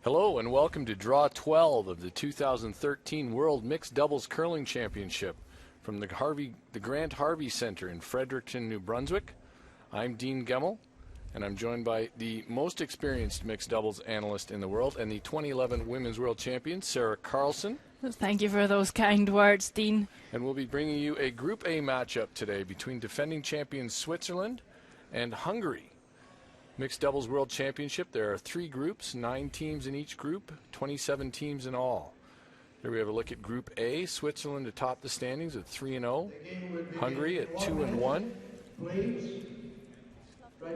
Hello and welcome to Draw 12 of the 2013 World Mixed Doubles Curling Championship from the Grant Harvey Center in Fredericton, New Brunswick. I'm Dean Gemmell, and I'm joined by the most experienced mixed doubles analyst in the world and the 2011 Women's World Champion, Sarah Carlson. Thank you for those kind words, Dean. And we'll be bringing you a Group A matchup today between defending champions Switzerland and Hungary. Mixed Doubles World Championship, there are 3 groups, 9 teams in each group, 27 teams in all. Here we have a look at Group A, Switzerland atop the standings at 3-0, Hungary at 2-1. I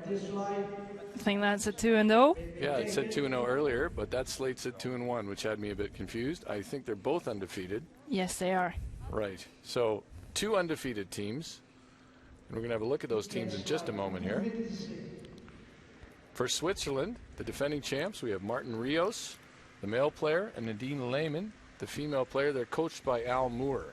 think that's a 2-0. Yeah, it said 2-0 earlier, but that slate said 2-1, which had me a bit confused. I think they're both undefeated. Yes, they are. Right, so 2 undefeated teams, and we're going to have a look at those teams in just a moment here. For Switzerland, the defending champs, we have Martin Rios, the male player, and Nadine Lehmann, the female player. They're coached by Al Moore.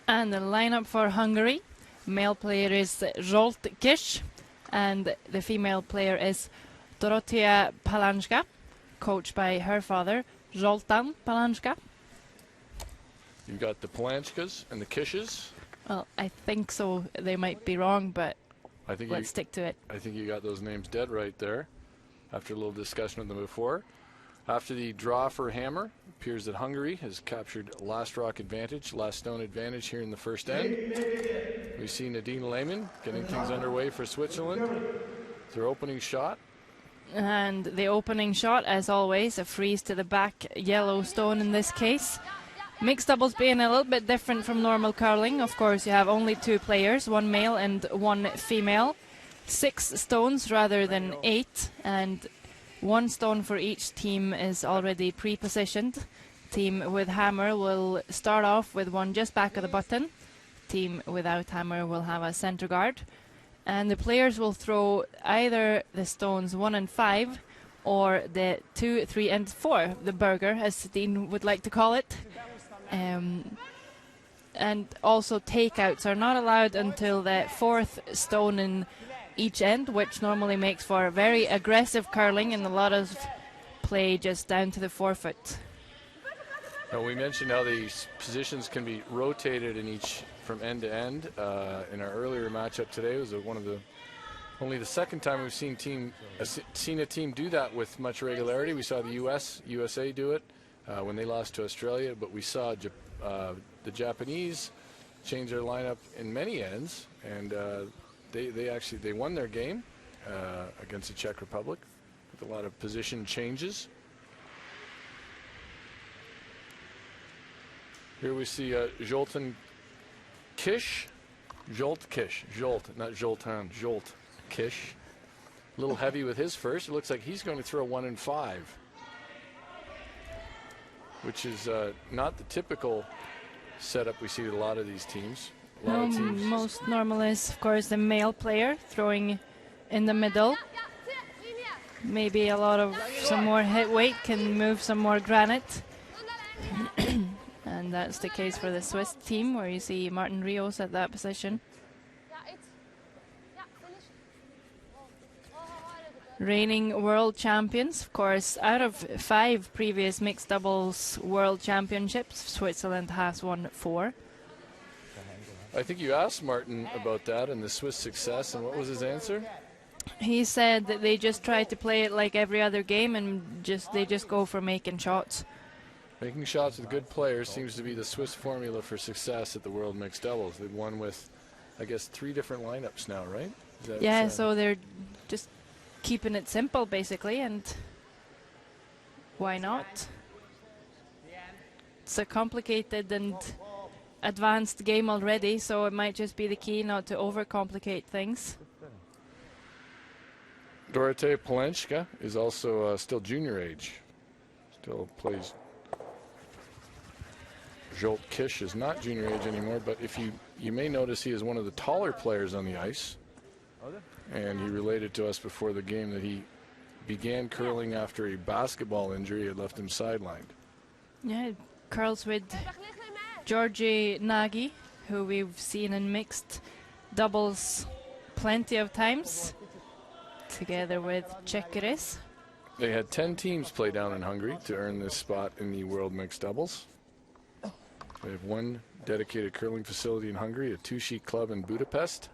And the lineup for Hungary, male player is Zsolt Kiss, and the female player is Dorothea Palanska, coached by her father, Zoltan Palanska. You've got the Palanskas and the Kishes. Well, I think so. They might be wrong, but let's stick to it. I think you got those names dead right there after a little discussion of them before. After the draw for Hammer, it appears that Hungary has captured last rock advantage, last stone advantage here in the first end. We see Nadine Lehmann getting things underway for Switzerland. Their opening shot. And the opening shot, as always, a freeze to the back, yellow stone in this case. Mixed doubles being a little bit different from normal curling. Of course, you have only 2 players, 1 male and 1 female. 6 stones rather than 8, and 1 stone for each team is already pre-positioned. Team with hammer will start off with 1 just back of the button. Team without hammer will have a center guard. And the players will throw either the stones 1 and 5 or the 2, 3 and 4, the burger, as Dean would like to call it. And also takeouts are not allowed until the 4th stone in each end, which normally makes for very aggressive curling and a lot of play just down to the forefoot. Now, we mentioned how these positions can be rotated in each from end to end. In our earlier matchup today, it was only the second time we've seen a team do that with much regularity. We saw the USA do it when they lost to Australia, but we saw the Japanese change their lineup in many ends, and they won their game against the Czech Republic with a lot of position changes. Here we see Zoltan Kish, Zsolt, not Zoltan, Zsolt Kish. A little heavy with his first. It looks like he's going to throw 1 and 5. Which is not the typical setup we see with a lot of these teams. Most normal is, of course, the male player throwing in the middle. Maybe some more hit weight can move some more granite. And that's the case for the Swiss team, where you see Martin Rios at that position. Reigning world champions, of course. Out of 5 previous mixed doubles world championships, Switzerland has won 4. I think you asked Martin about that and the Swiss success, and what was his answer? He said that they just try to play it like every other game, and they just go for making shots. Making shots with good players seems to be the Swiss formula for success at the World Mixed Doubles. They've won with, I guess, 3 different lineups now, right? Yeah, so they're just keeping it simple, basically, and why not? It's a complicated and advanced game already, so it might just be the key not to overcomplicate things. Dorothea Palanska is also still junior age. Still plays. Zsolt Kish is not junior age anymore, but if you may notice he is one of the taller players on the ice. And he related to us before the game that he began curling after a basketball injury had left him sidelined. Yeah, curls with Georgi Nagy, who we've seen in mixed doubles plenty of times. together with Chekris. They had 10 teams play down in Hungary to earn this spot in the World Mixed Doubles. They have one dedicated curling facility in Hungary, a two-sheet club in Budapest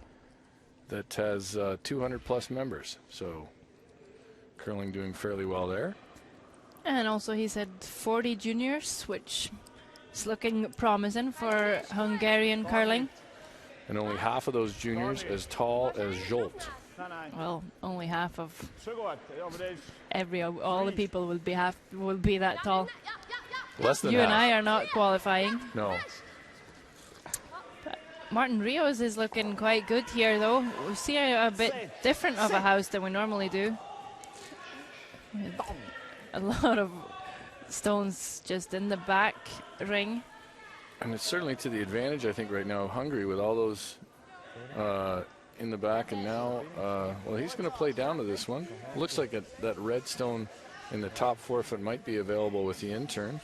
that has 200 plus members. So curling doing fairly well there. And also he said 40 juniors, which is looking promising for Hungarian curling. And only half of those juniors as tall as Zsolt. Well, only half of all the people will be that tall. Less than you half. and I are not qualifying. No. But Martin Rios is looking quite good here, though. We see a bit different of a house than we normally do. With a lot of stones just in the back ring. And it's certainly to the advantage, I think, right now of Hungary with all those in the back. And now, well, he's going to play down to this one. Looks like that red stone in the top forefoot might be available with the intern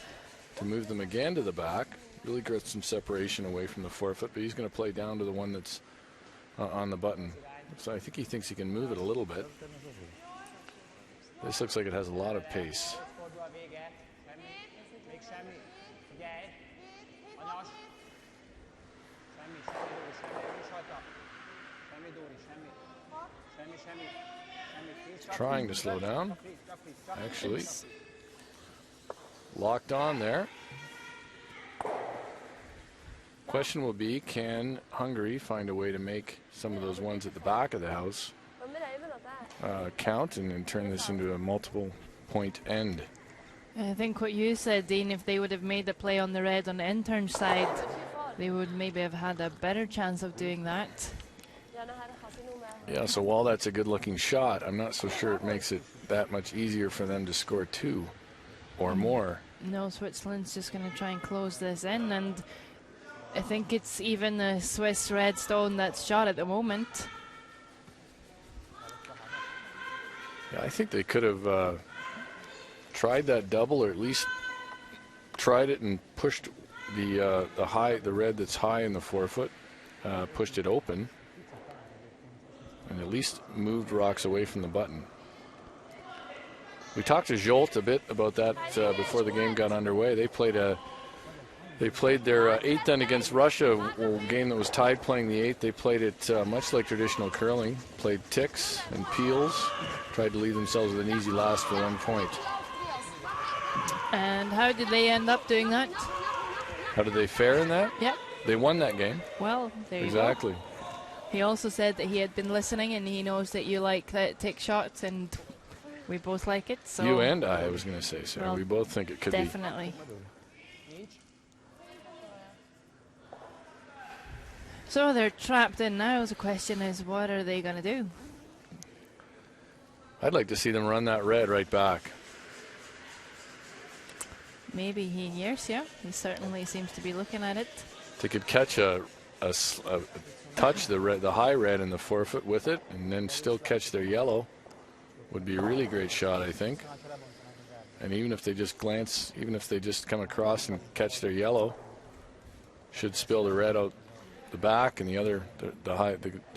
to move them again to the back. Really gets some separation away from the forefoot, but he's going to play down to the one that's on the button. So I think he thinks he can move it a little bit. This looks like it has a lot of pace. Trying to slow down, actually. Locked on there. Question will be, can Hungary find a way to make some of those ones at the back of the house count and turn this into a multiple point end? I think what you said, Dean, if they would have made the play on the red on the intern side, they would maybe have had a better chance of doing that. Yeah, so while that's a good-looking shot, I'm not so sure it makes it that much easier for them to score two or more. No, Switzerland's just going to try and close this in, and I think it's even the Swiss red stone that's shot at the moment. Yeah, I think they could have tried that double, or at least tried it and pushed the red that's high in the forefoot, pushed it open, and at least moved rocks away from the button. We talked to Zsolt a bit about that before the game got underway. They played their eighth end against Russia, a game that was tied playing the eighth. They played it much like traditional curling, played ticks and peels, tried to leave themselves with an easy last for 1 point. And how did they end up doing that? How did they fare in that? Yep. They won that game. Well, there you go. Exactly. He also said that he had been listening and he knows that you like that tick shots, and we both like it. So you and I was going to say, Sarah. Well, we both think it could definitely. So they're trapped in now. The question is, what are they going to do? I'd like to see them run that red right back. Maybe he hears you. He certainly seems to be looking at it. They could catch touch the high red in the forefoot with it, and then still catch their yellow. Would be a really great shot, I think. And even if they just glance, even if they just come across and catch their yellow, should spill the red out the back, and the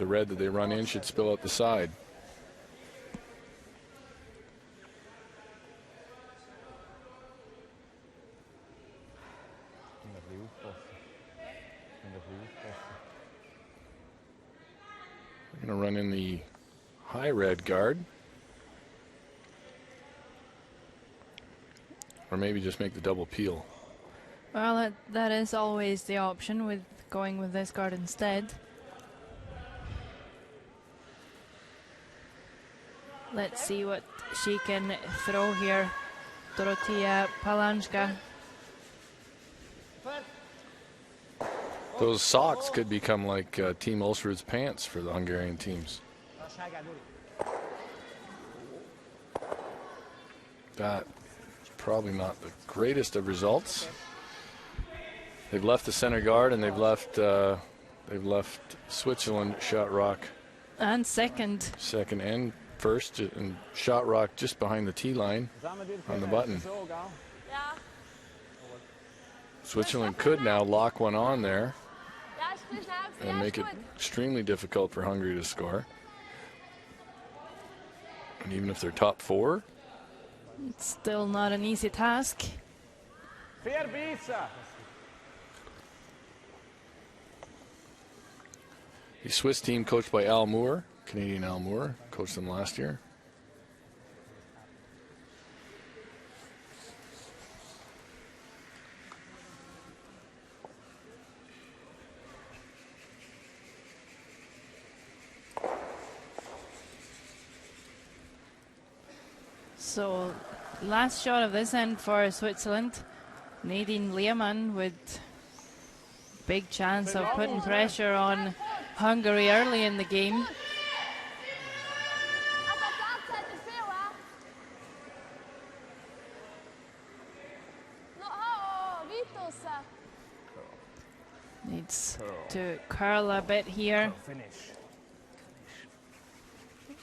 red that they run in should spill out the side. We're going to run in the high red guard. Or maybe just make the double peel. Well, that is always the option with going with this guard instead. Let's see what she can throw here, Dorothea Palanska. Those socks could become like Team Ulsrud's pants for the Hungarian teams. That's probably not the greatest of results. They've left the center guard, and they've left Switzerland shot rock. And second And first, and shot rock just behind the tee line on the button. Switzerland could now lock one on there and make it extremely difficult for Hungary to score. And even if they're top 4, it's still not an easy task. The Swiss team coached by Al Moore, Canadian Al Moore, coached them last year. So, last shot of this end for Switzerland. Nadine Lehmann with big chance of putting pressure on Hungary early in the game. Needs to curl a bit here.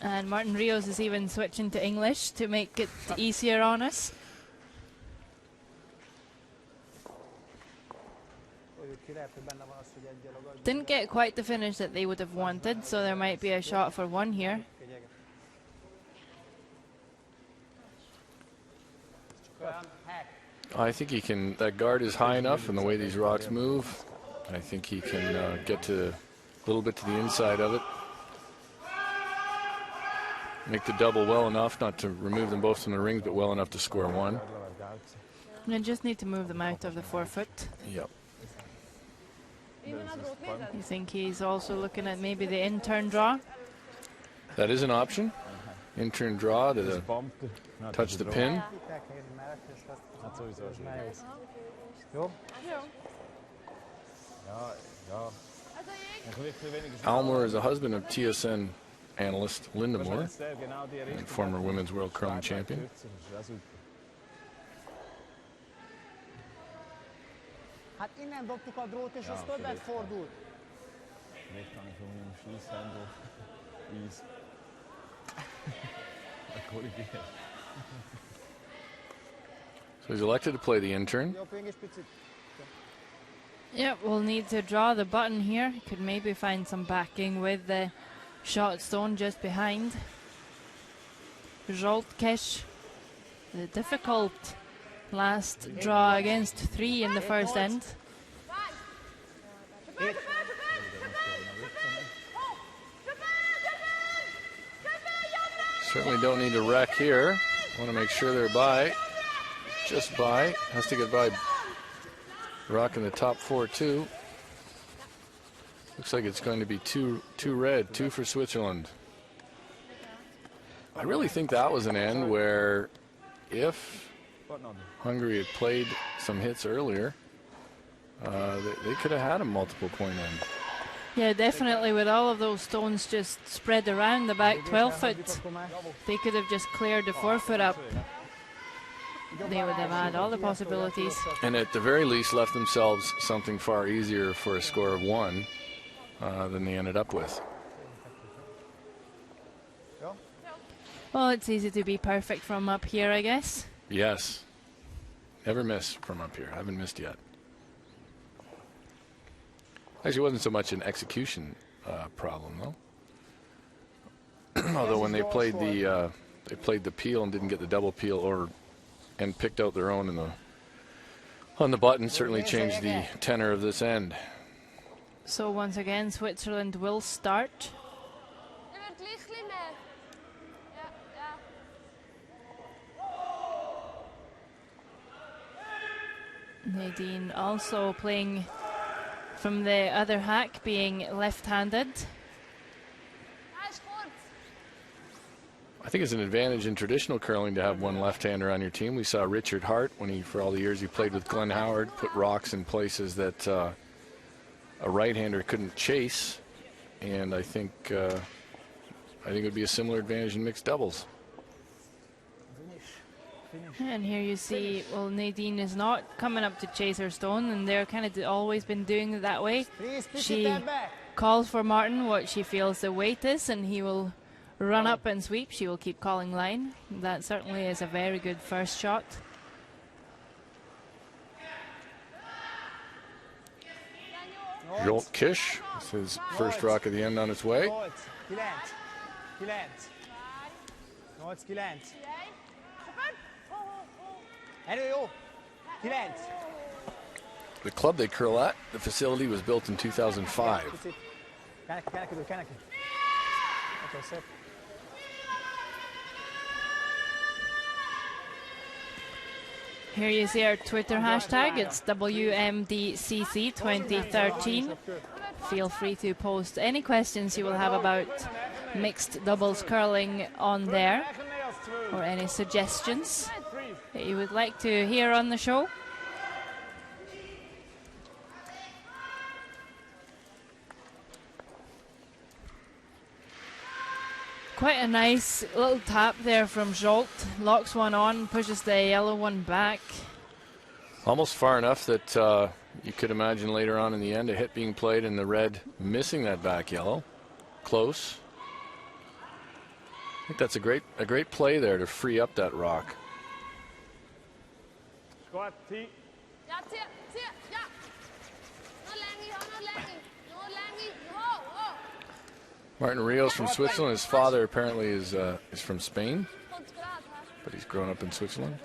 And Martin Rios is even switching to English to make it easier on us. Didn't get quite the finish that they would have wanted, so there might be a shot for 1 here. I think he can, that guard is high enough, and the way these rocks move, I think he can get to a little bit to the inside of it. Make the double well enough, not to remove them both from the rings, but well enough to score 1. And you just need to move them out of the 4-foot. Yep. You think he's also looking at maybe the in-turn draw? That is an option. In-turn draw to touch the pin. Almore is a husband of TSN analyst Linda Moore, and former women's world curling champion. Hát innen dobtuk a drót, és az többet fordult. So he's elected to play the intern. Yep, we'll need to draw the button here. Could maybe find some backing with the shot stone just behind. Zsoltkesh, the difficult last draw against 3 in the first end. Certainly don't need to wreck here. Want to make sure they're by. Just by. Has to get by. Rocking the top 4 too. Looks like it's going to be two red, 2 for Switzerland. I really think that was an end where if Hungary had played some hits earlier, they could have had a multiple point end. Yeah, definitely, with all of those stones just spread around the back 12-foot, they could have just cleared the 4-foot up. They would have had all the possibilities. And at the very least left themselves something far easier for a score of 1 than they ended up with. Well, it's easy to be perfect from up here, I guess. Yes. Never miss from up here. I haven't missed yet. Actually, it wasn't so much an execution problem, though. Although when they played the peel and didn't get the double peel and picked out their own on the button, certainly changed the tenor of this end. So once again, Switzerland will start. Nadine also playing from the other hack, being left-handed. I think it's an advantage in traditional curling to have one left-hander on your team. We saw Richard Hart, for all the years he played with Glenn Howard, put rocks in places that a right-hander couldn't chase, and I think it would be a similar advantage in mixed doubles. And here you see, well, Nadine is not coming up to chase her stone, and they're kind of always been doing it that way. She calls for Martin what she feels the weight is, and he will run up and sweep. She will keep calling line. That certainly is a very good first shot. Jolt Kish, his first rock of the end on its way. 8-9. Erő jó. 9. The club they curl at, the facility was built in 2005. Kell neki. Okay, szép. Here you see our Twitter hashtag. It's WMDCC2013. Feel free to post any questions you will have about mixed doubles curling on there, or any suggestions that you would like to hear on the show. Quite a nice little tap there from Jolt. Locks one on, pushes the yellow one back. Almost far enough that you could imagine later on in the end a hit being played and the red missing that back yellow. Close. I think that's a great play there to free up that rock. Martin Rios from Switzerland. His father apparently is from Spain, but he's grown up in Switzerland.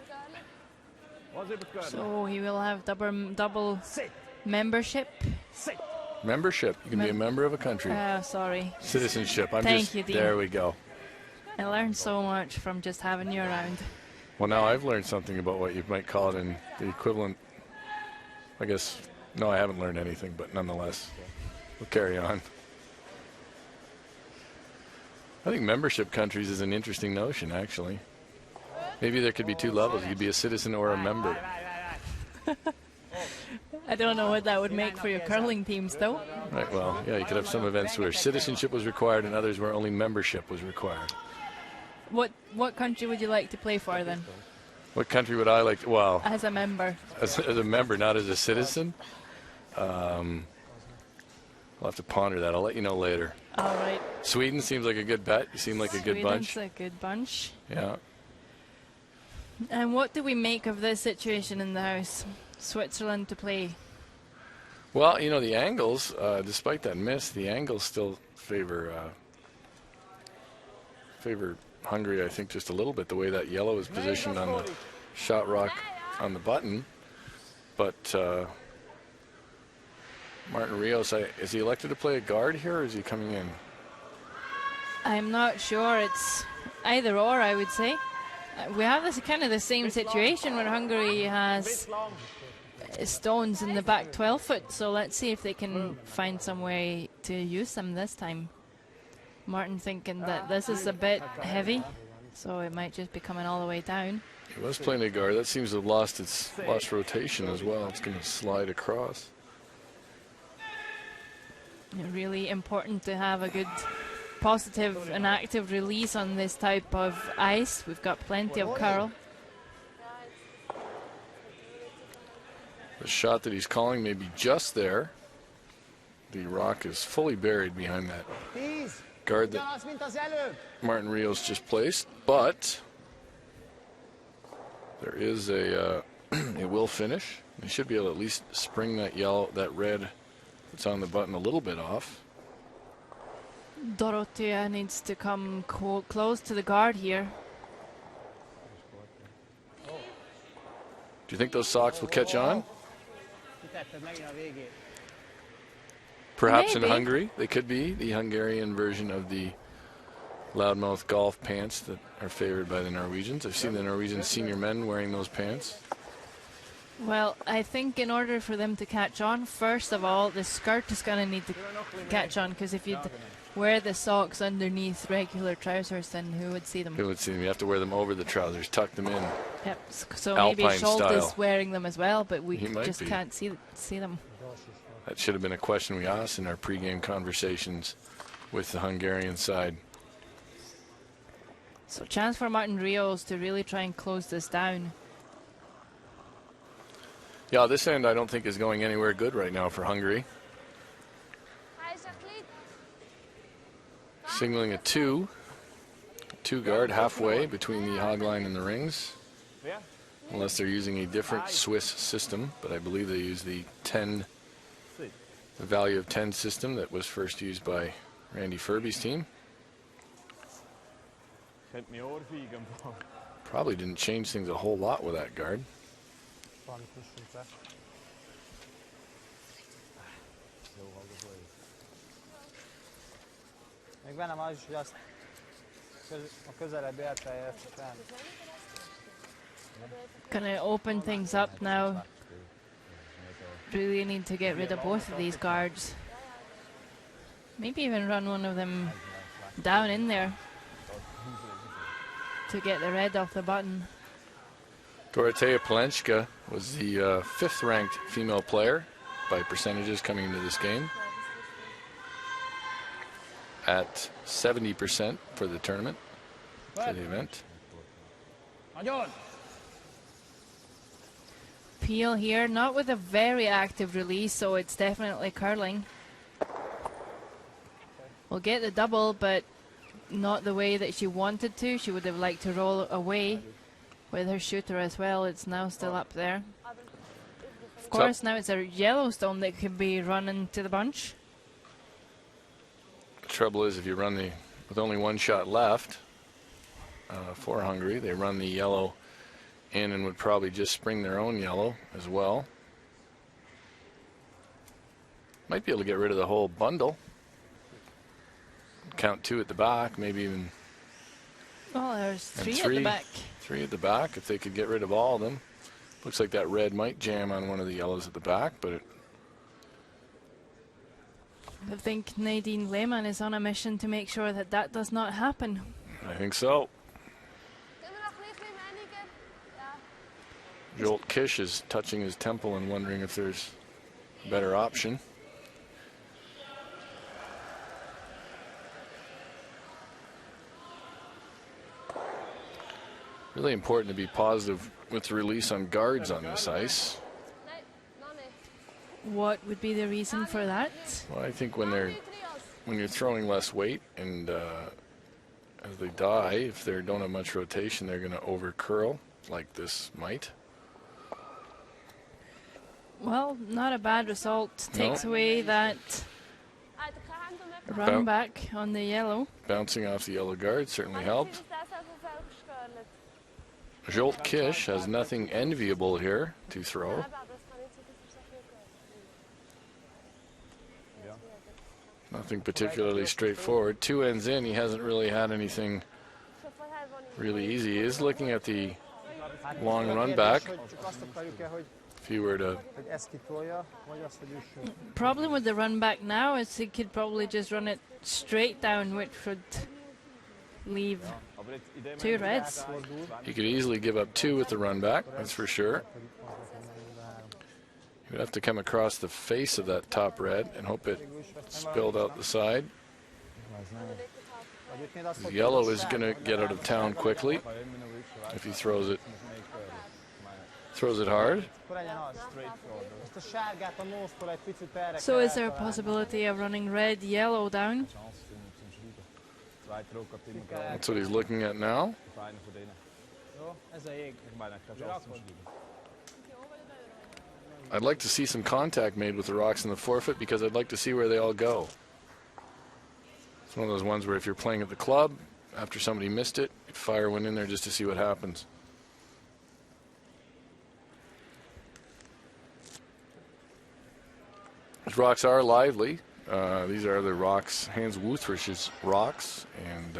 So he will have double membership. Membership. You can be a member of a country. Sorry. Citizenship. Thank you, Dean. There we go. I learned so much from just having you around. Well, now I've learned something about what you might call it in the equivalent. I guess, no, I haven't learned anything, but nonetheless, we'll carry on. I think membership countries is an interesting notion, actually. Maybe there could be two levels. You could be a citizen or a member. I don't know what that would make for your curling teams, though. Right, well, yeah, you could have some events where citizenship was required and others where only membership was required. What country would you like to play for, then? What country would I like to, well... As a member. As a member, not as a citizen? I'll have to ponder that. I'll let you know later. All right. Sweden seems like a good bet. You seem like a good bunch. Sweden's a good bunch. Yeah. And what do we make of this situation in the house? Switzerland to play. Well, you know, the angles, despite that miss, the angles still favor Hungary, I think, just a little bit, the way that yellow is positioned on the shot rock on the button. But Martin Rios, is he elected to play a guard here, or is he coming in? I'm not sure. It's either or, I would say. We have this kind of the same situation where Hungary has stones in the back 12 foot, so let's see if they can find some way to use them this time. Martin thinking that this is a bit heavy, so it might just be coming all the way down. He was playing a guard. That seems to have lost rotation as well. It's going to slide across. Really important to have a good positive and active release on this type of ice. We've got plenty of curl. The shot that he's calling may be just there. The rock is fully buried behind that guard that Martin Rios just placed, but there is a it will finish. He should be able to at least spring that red that's on the button a little bit off. Dorothea needs to come close to the guard here. Do you think those socks will catch on? Perhaps Maybe. in Hungary, they could be the Hungarian version of the loudmouth golf pants that are favored by the Norwegians. I've seen the Norwegian senior men wearing those pants. Well, I think in order for them to catch on, first of all, the skirt is going to need to catch on, because if you wear the socks underneath regular trousers, then who would see them? Who would see them? You have to wear them over the trousers, tuck them in. Yep. So Alpine maybe Scholt style. is wearing them as well, but we He might just be. can't see them. That should have been a question we asked in our pregame conversations with the Hungarian side. So chance for Martin Rios to really try and close this down. Yeah, this end I don't think is going anywhere good right now for Hungary. Signaling a two guard halfway between the hog line and the rings. Unless they're using a different Swiss system, but I believe they use the value of 10 system that was first used by Randy Furby's team. Probably didn't change things a whole lot with that guard. Valamit üssünk le. Még bennem az is, hogy azt a közelebbi elteljesztjük el. Gonna open things up now. Really need to get rid of both of these guards. Maybe even run one of them down in there to get the red off the button. Dorotea Palenchka was the fifth-ranked female player by percentages coming into this game, at 70% for the tournament, for the event. Peel here, not with a very active release, so it's definitely curling. Will get the double, but not the way that she wanted to. She would have liked to roll away with her shooter as well. It's now still up there. Of course, now it's a Yellowstone that could be running to the bunch. The trouble is, if you run with only one shot left for Hungary, they run the yellow in and would probably just spring their own yellow as well. Might be able to get rid of the whole bundle. Count 2 at the back, maybe even. Oh, there's three at the back. 3 at the back, if they could get rid of all of them. Looks like that red might jam on one of the yellows at the back, but I think Nadine Lehmann is on a mission to make sure that that does not happen. I think so. Jolt Kish is touching his temple and wondering if there's a better option. Really important to be positive with the release on guards on this ice. What would be the reason for that? Well, I think when you're throwing less weight and as they die, if they don't have much rotation, they're going to over curl like this might. Well, not a bad result. Takes away that run back on the yellow. Bouncing off the yellow guard certainly helped. Jolt Kish has nothing enviable here to throw. Nothing particularly straightforward. 2 ends in, he hasn't really had anything really easy. He is looking at the long run back. If he were to... Problem with the run back now is he could probably just run it straight down, which would leave 2 reds. He could easily give up 2 with the run back, that's for sure. He would have to come across the face of that top red and hope it spilled out the side. The yellow is going to get out of town quickly if he throws it hard. So is there a possibility of running red, yellow down? That's what he's looking at now. I'd like to see some contact made with the rocks in the forefoot because I'd like to see where they all go. It's one of those ones where if you're playing at the club, after somebody missed it, you fire one in there just to see what happens. These rocks are lively. These are the rocks, Hans Wuthrish's rocks, and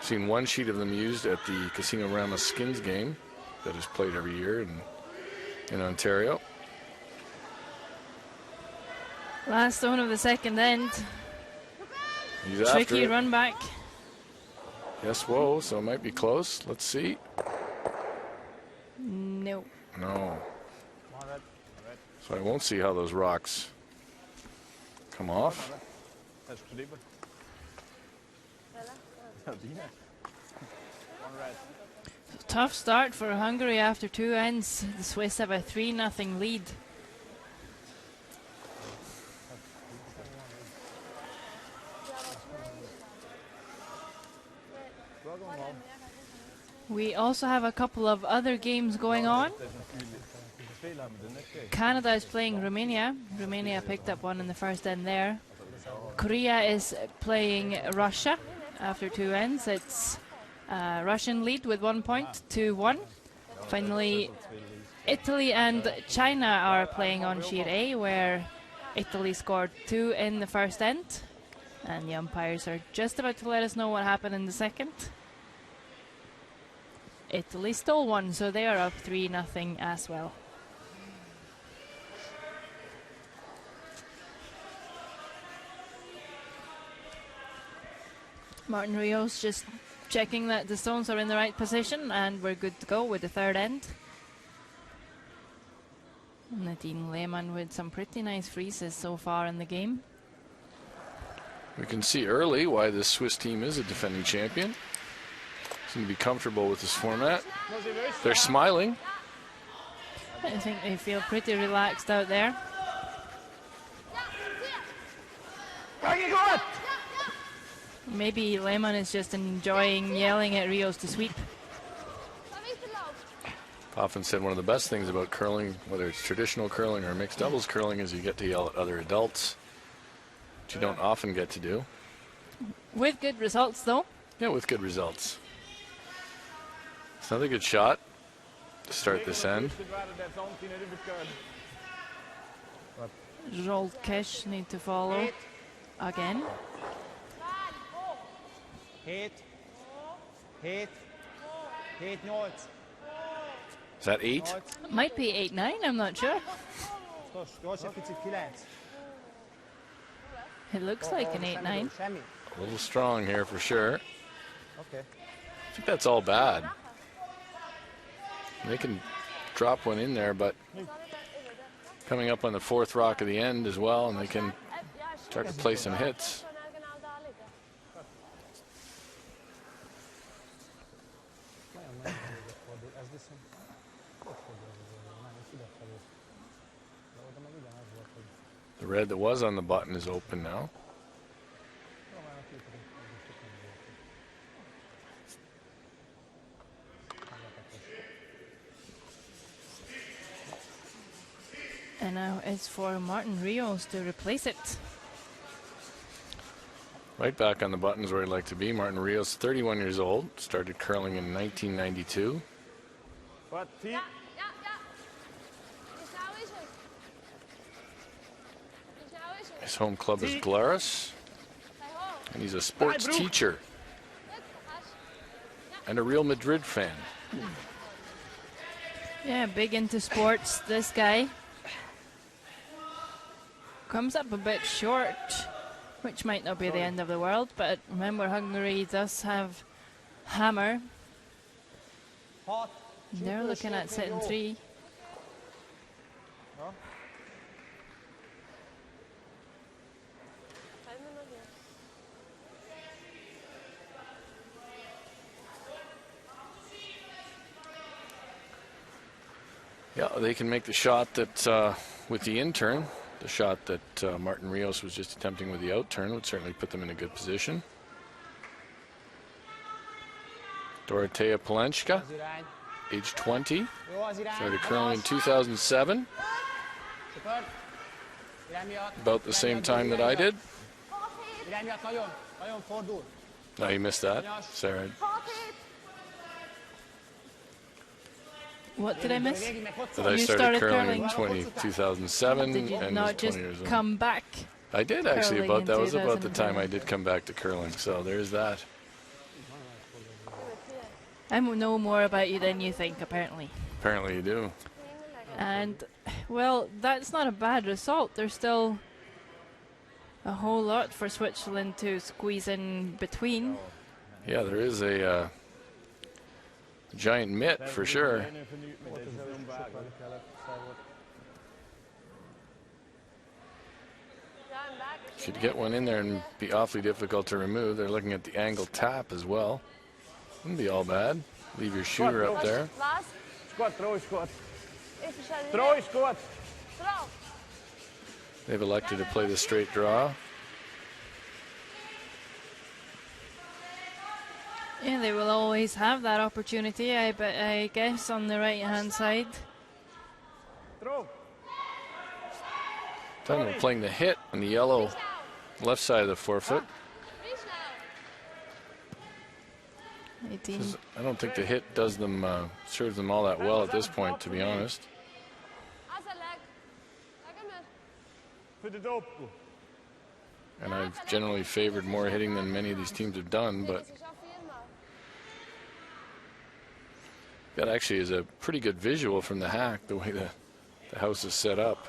seen one sheet of them used at the Casino Rama Skins game that is played every year in Ontario. Last zone of the second end. He's Tricky run back. Yes, whoa, so it might be close. Let's see. No. No. So I won't see how those rocks come off. Tough start for Hungary after 2 ends. The Swiss have a 3-0 lead. We also have a couple of other games going on. Canada is playing Romania. Romania picked up one in the first end there. Korea is playing Russia after 2 ends. It's Russian lead with 1 point, 2-1. Finally, Italy and China are playing on sheet A, where Italy scored 2 in the first end. And the umpires are just about to let us know what happened in the second. Italy stole one, so they are up 3-0 as well. Martin Rios just checking that the stones are in the right position, and we're good to go with the third end. Nadine Lehmann with some pretty nice freezes so far in the game. We can see early why this Swiss team is a defending champion. Seem to be comfortable with this format. They're smiling. I think they feel pretty relaxed out there. Maybe Lehmann is just enjoying yelling at Rios to sweep. Often said one of the best things about curling, whether it's traditional curling or mixed doubles curling, is you get to yell at other adults, which you don't often get to do. With good results, though. Yeah, with good results. It's another good shot to start this end. Zsoltkesh need to follow again. Hét, 8. Is that 8? Might be 8-9, I'm not sure. It looks like an 8-9. A little strong here for sure. Okay. I think that's all bad. They can drop one in there, but coming up on the fourth rock of the end as well, and they can start to play some hits. The red that was on the button is open now. And now it's for Martin Rios to replace it. Right back on the buttons where he'd like to be. Martin Rios, 31 years old, started curling in 1992. His home club is Glarus, and he's a sports teacher and a Real Madrid fan. Yeah, big into sports, this guy. Comes up a bit short, which might not be the end of the world, but remember Hungary does have hammer. They're looking at setting 3. Yeah, they can make the shot that with the in-turn, the shot that Martin Rios was just attempting with the out-turn would certainly put them in a good position. Dorotea Polenska, age 20, started curling in 2007, about the same time that I did. No, you missed that, Sarah. What did I miss? That I started curling in 2007. Did you and not just come back? I did actually. Curling That in was about the time 2007. I did come back to curling. So there's that. I know more about you than you think, apparently. Apparently you do. And, well, that's not a bad result. There's still a whole lot for Switzerland to squeeze in between. Yeah, there is a giant mitt for sure. Should get one in there and be awfully difficult to remove. They're looking at the angle tap as well. Wouldn't be all bad. Leave your shooter up there. They've elected to play the straight draw. Yeah, they will always have that opportunity, I guess, on the right-hand side. Then we're playing the hit on the yellow left side of the forefoot. 18. I don't think the hit does them serves them all that well at this point, to be honest. And I've generally favored more hitting than many of these teams have done, but that actually is a pretty good visual from the hack, the way the house is set up.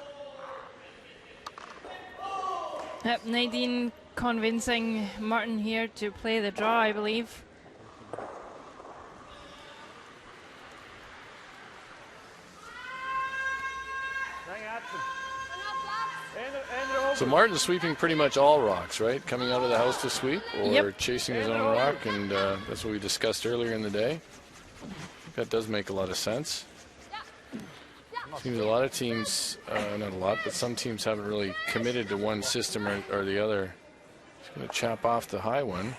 Yep, Nadine convincing Martin here to play the draw, I believe. So Martin's sweeping pretty much all rocks, right? Coming out of the house to sweep, or yep, chasing his own rock, and that's what we discussed earlier in the day. That does make a lot of sense. Seems a lot of teams, not a lot, but some teams haven't really committed to one system or the other. He's going to chop off the high one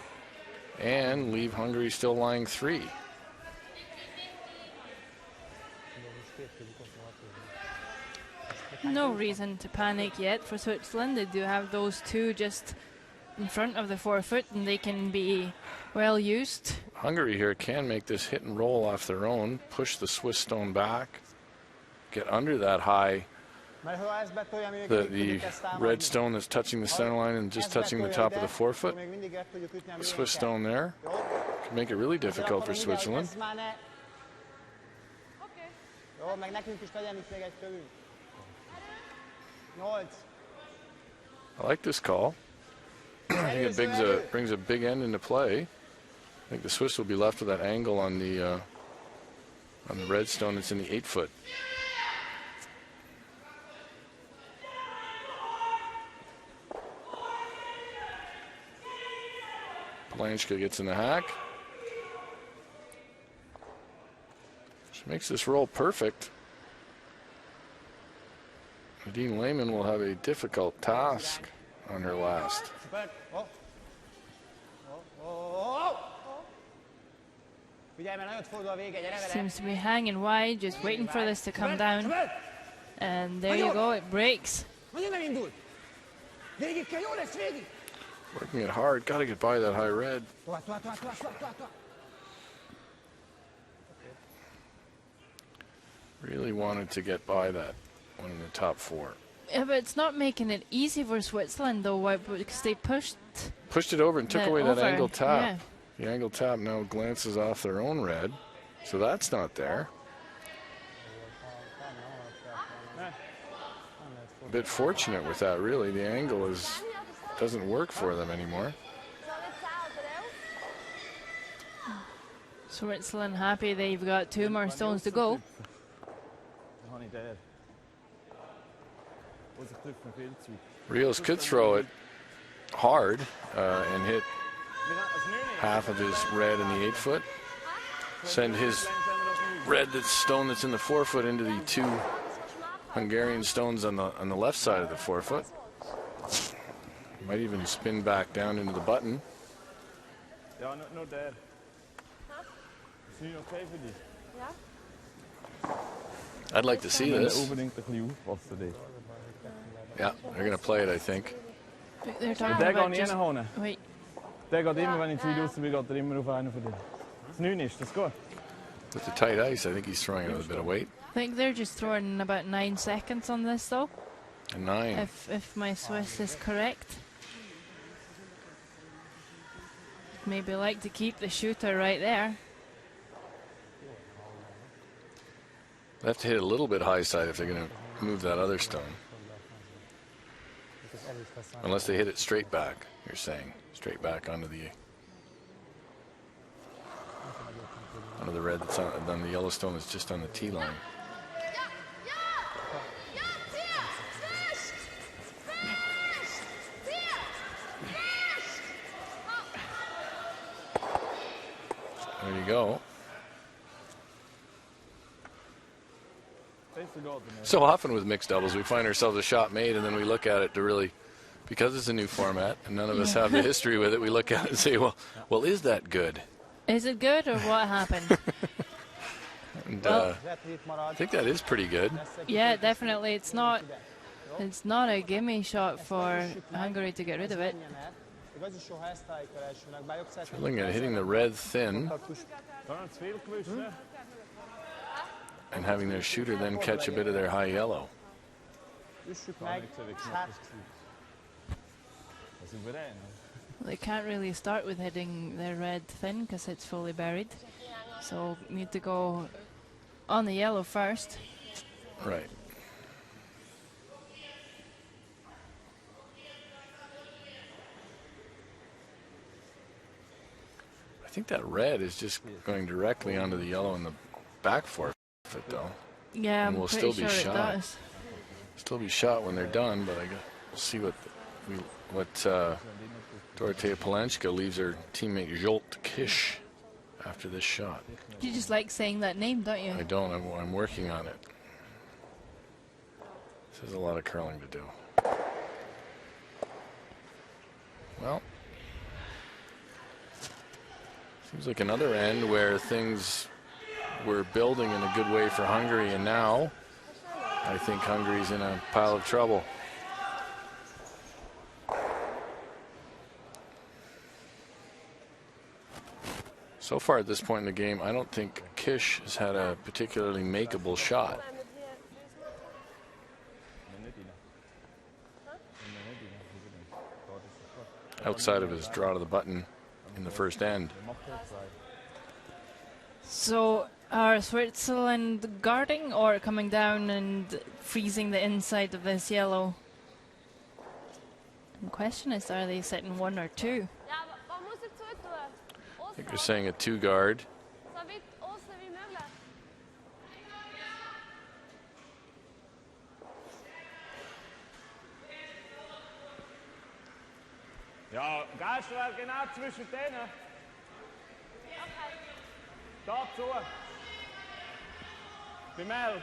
and leave Hungary still lying 3. No reason to panic yet for Switzerland. They do have those two just in front of the 4-foot, and they can be well used. Hungary here can make this hit and roll off their own, push the Swiss stone back, get under that high, the red stone that's touching the center line and just touching the top of the 4-foot. The Swiss stone there can make it really difficult for Switzerland. I like this call. I think it brings a big end into play. I think the Swiss will be left with that angle on the red stone that's in the 8-foot. Blanchka gets in the hack. She makes this roll perfect. Nadine Lehmann will have a difficult task on her last. Seems to be hanging wide, just waiting for this to come down. And there you go, it breaks. Working it hard, got to get by that high red. Really wanted to get by that one in the top 4. Yeah, but it's not making it easy for Switzerland though, because they pushed it over and took away that angle tap. Yeah. The angle tap now glances off their own red, so that's not there. A bit fortunate with that, really. The angle doesn't work for them anymore. Switzerland happy they've got 2 more stones to go. Rios could throw it hard and hit half of his red in the 8-foot. Send his red stone that's in the 4-foot into the 2 Hungarian stones on the left side of the 4-foot. Might even spin back down into the button. I'd like to see this. Yeah, they're going to play it, I think. They're talking about just... Wait. With the tight ice, I think he's throwing it with a bit of weight. I think they're just throwing about 9 seconds on this, though. A 9. If my Swiss is correct. Maybe like to keep the shooter right there. They have to hit a little bit high side if they're going to move that other stone. Unless they hit it straight back, you're saying. Straight back onto the red that's on the yellow stone that's just on the T line. There you go. So often with mixed doubles, we find ourselves a shot made, and then we look at it to really, because it's a new format, and none of us have the history with it, we look at it and say, well, is that good? Is it good, or what happened? And, well, I think that is pretty good. Yeah, definitely. It's not a gimme shot for Hungary to get rid of it. igazi soha ezt álljuk el elsőnek, bár jobb szeretném. Looking at hitting the red thin and having their shooter then catch a bit of their high yellow. Üssük meg, hát They can't really start with hitting their red thin because it's fully buried. So need to go on the yellow first. Right. I think that red is just going directly onto the yellow in the back forfeit, though. Yeah, And I'm we'll pretty still be sure it shot. does. Still be shot when they're done, but we'll see what Dorothea Palenchka leaves her teammate Jolt Kish after this shot. You just like saying that name, don't you? I don't. I'm working on it. This is a lot of curling to do. Well, seems like another end where things were building in a good way for Hungary, and now I think Hungary's in a pile of trouble. So far at this point in the game, I don't think Kish has had a particularly makeable shot. Outside of his draw to the button in the first end. So are Switzerland guarding or coming down and freezing the inside of this yellow? The question is, are they setting 1 or 2? I think they're saying a 2 guard. Ja, gehst du genau zwischen denen? Dazu. Bei Mel.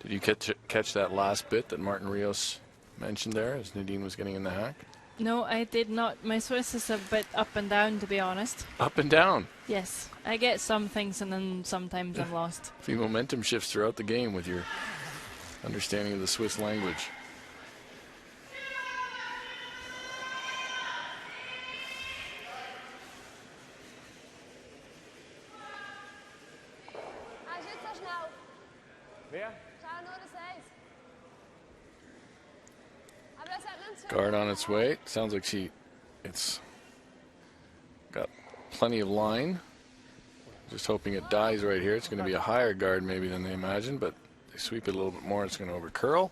Did you catch that last bit that Martin Rios mentioned there as Nadine was getting in the hack? No, I did not. My Swiss is a bit up and down, to be honest. Up and down. Yes, I get some things and then sometimes I'm lost. A few momentum shifts throughout the game with your understanding of the Swiss language. Wer? Guard on its way. Sounds like it's got plenty of line. Just hoping it dies right here. It's going to be a higher guard maybe than they imagined, but they sweep it a little bit more. It's going to overcurl.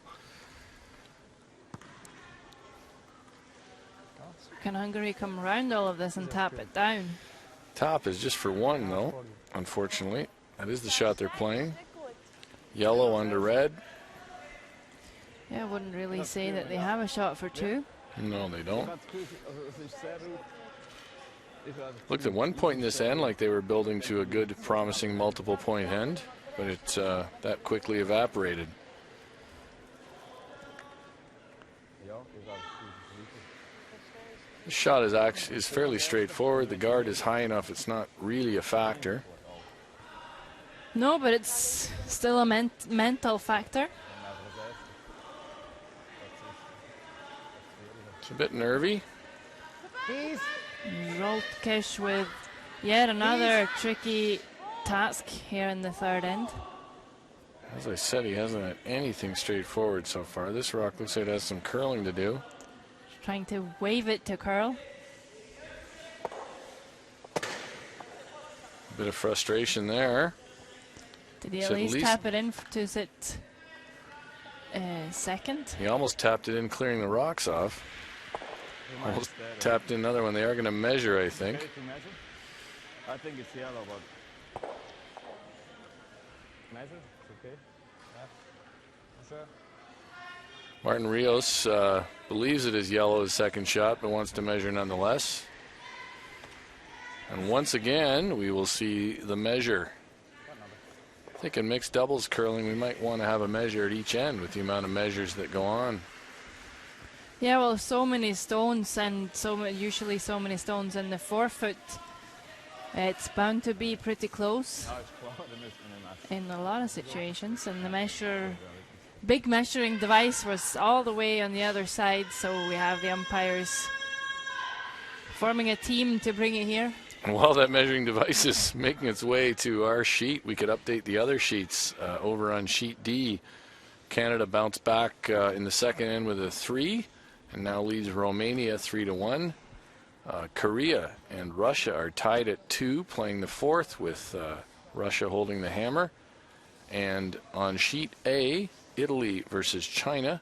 Can Hungary come around all of this and tap it down? Top is just for 1, though, unfortunately. That is the shot they're playing. Yellow under red. Yeah, I wouldn't really say that they have a shot for 2. No, they don't. Looked at one point in this end like they were building to a good, promising multiple point end, but it that quickly evaporated. This shot is fairly straightforward. The guard is high enough; it's not really a factor. No, but it's still a mental factor. It's a bit nervy. Roltkish with yet another tricky task here in the third end. As I said, he hasn't had anything straightforward so far. This rock looks like it has some curling to do. Trying to wave it to curl. A bit of frustration there. Did he So at least tap it in to sit second? He almost tapped it in, clearing the rocks off. Almost tapped in another one. They are going to measure, I think. I think it's yellow, but measure, it's okay. sure. Martin Rios believes it is yellow his second shot, but wants to measure nonetheless. And once again, we will see the measure. I think in mixed doubles curling, we might want to have a measure at each end with the amount of measures that go on. Yeah, well, so many stones and usually so many stones in the 4 foot It's bound to be pretty close Ja, it's close. in a lot of situations, and the big measuring device was all the way on the other side, so we have the umpires forming a team to bring it here. And while that measuring device is making its way to our sheet, we could update the other sheets. Over on sheet D, Canada bounced back in the second end with a 3 and now leads Romania 3-1. Korea and Russia are tied at 2, playing the fourth with Russia holding the hammer. And on sheet A, Italy versus China.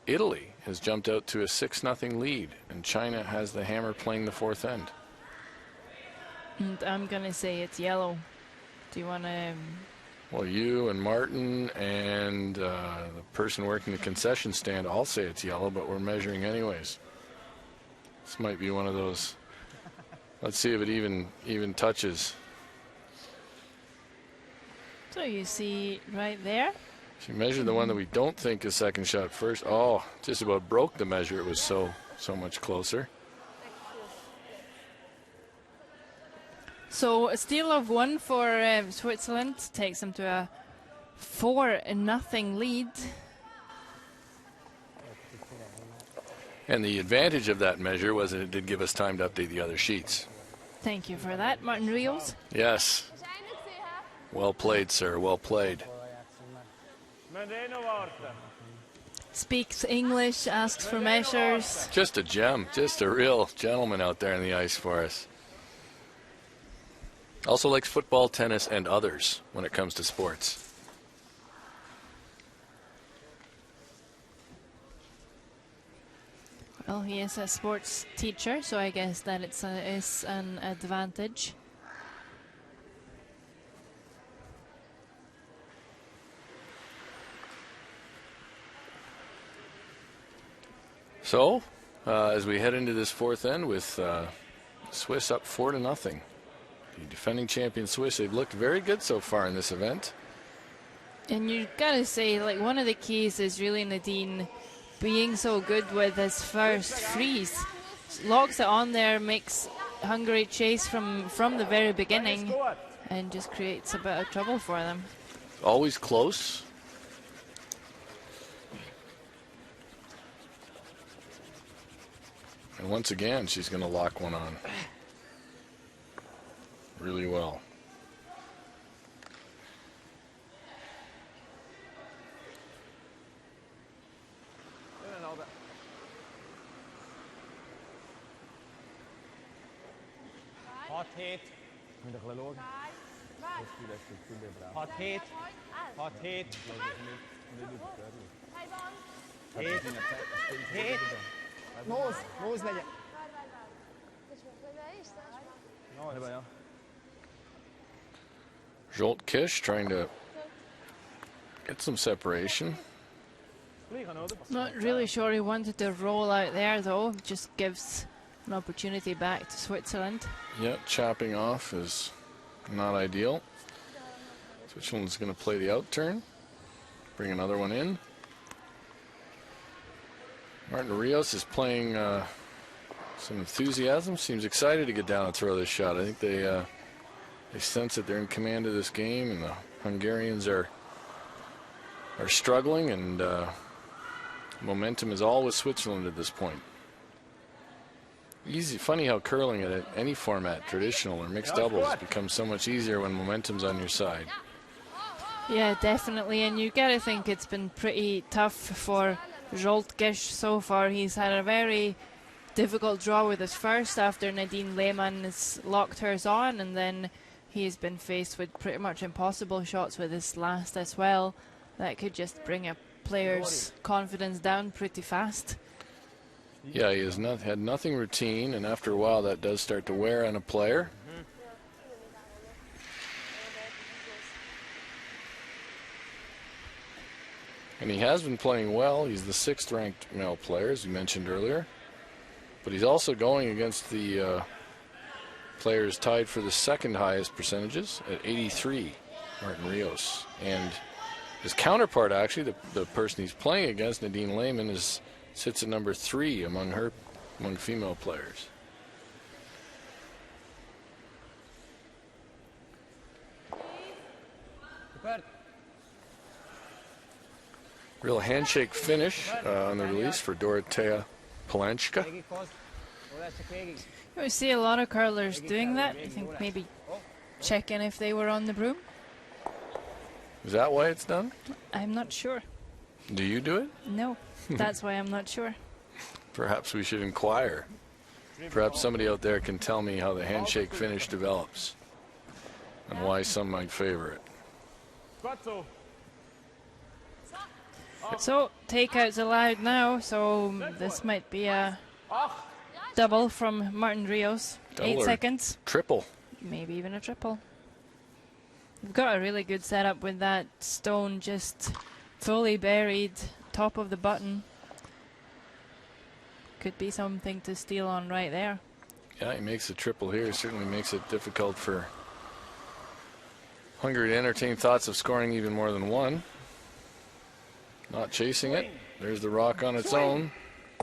Italy has jumped out to a 6-0 lead, and China has the hammer playing the fourth end. And I'm going to say it's yellow. Do you want to... Well, you and Martin and the person working the concession stand all say it's yellow, but we're measuring anyways. This might be one of those. Let's see if it even touches. So you see right there. She measured the one that we don't think is second shot first. Oh, just about broke the measure. It was so much closer. So a steal of 1 for Switzerland takes them to a 4-0 lead. And the advantage of that measure was that it did give us time to update the other sheets. Thank you for that, Martin Rios. Yes. Well played, sir. Well played. Speaks English, asks for measures. Just a gem. Just a real gentleman out there on the ice for us. Also likes football, tennis, and others when it comes to sports. Well, he is a sports teacher, so I guess that is an advantage. So, as we head into this fourth end with Swiss up 4-0. The defending champion Swiss, they've looked very good so far in this event. And you've got to say, like, one of the keys is really Nadine being so good with his first freeze. Locks it on there, makes Hungary chase from the very beginning, and just creates a bit of trouble for them. Always close. And once again, she's going to lock one on. Really well. Hot hit. Hot hit. Hot hit. Hit. Hit. Nose legyen. Jolt Kish trying to get some separation. Not really sure he wanted to roll out there, though. Just gives an opportunity back to Switzerland. Yeah, chopping off is not ideal. Switzerland's going to play the out turn. Bring another one in. Martin Rios is playing some enthusiasm. Seems excited to get down and throw this shot. I think they sense that they're in command of this game, and the Hungarians are struggling, and momentum is all with Switzerland at this point. Funny how curling at any format, traditional or mixed doubles, becomes so much easier when momentum's on your side. Yeah, definitely, and you gotta think it's been pretty tough for Joltkish so far. He's had a very difficult draw with his first after Nadine Lehmann has locked hers on, and then he's been faced with pretty much impossible shots with his last as well. That could just bring a player's confidence down pretty fast. Yeah, he has had nothing routine, and after a while that does start to wear on a player. And he has been playing well. He's the 6th ranked male player, as we mentioned earlier. But he's also going against the players tied for the 2nd highest percentages at 83, Martin Rios. And his counterpart, actually, the person he's playing against, Nadine Lehmann, sits at number 3 among female players. Real handshake finish on the release for Dorotea Palanchka. We see a lot of curlers doing that. I think maybe checking if they were on the broom. Is that why it's done? I'm not sure. Do you do it? No, that's why I'm not sure. Perhaps we should inquire. Perhaps somebody out there can tell me how the handshake finish develops and why some might favor it. So takeouts allowed now, so this might be a double from Martin Rios. Double 8 or seconds. Triple. Maybe even a triple. We've got a really good setup with that stone just fully buried, top of the button. Could be something to steal on right there. Yeah, he makes a triple here. Certainly makes it difficult for Hungary to entertain thoughts of scoring even more than one. Not chasing it. There's the rock on its own.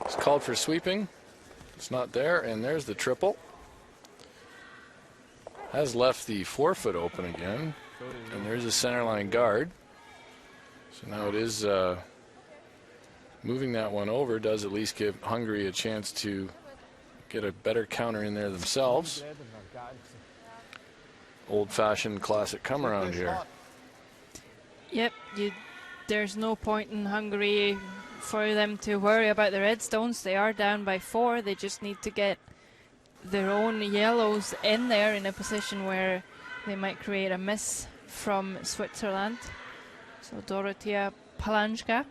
It's called for sweeping. It's not there, and there's the triple. Has left the forefoot open again, and there's a centerline guard. So now it is moving that one over does at least give Hungary a chance to get a better counter in there themselves. Old-fashioned classic come around here. Yep, there's no point in Hungary for them to worry about the red stones. They are down by 4. They just need to get their own yellows in there in a position where they might create a miss from Switzerland. So Dorotea Palanchka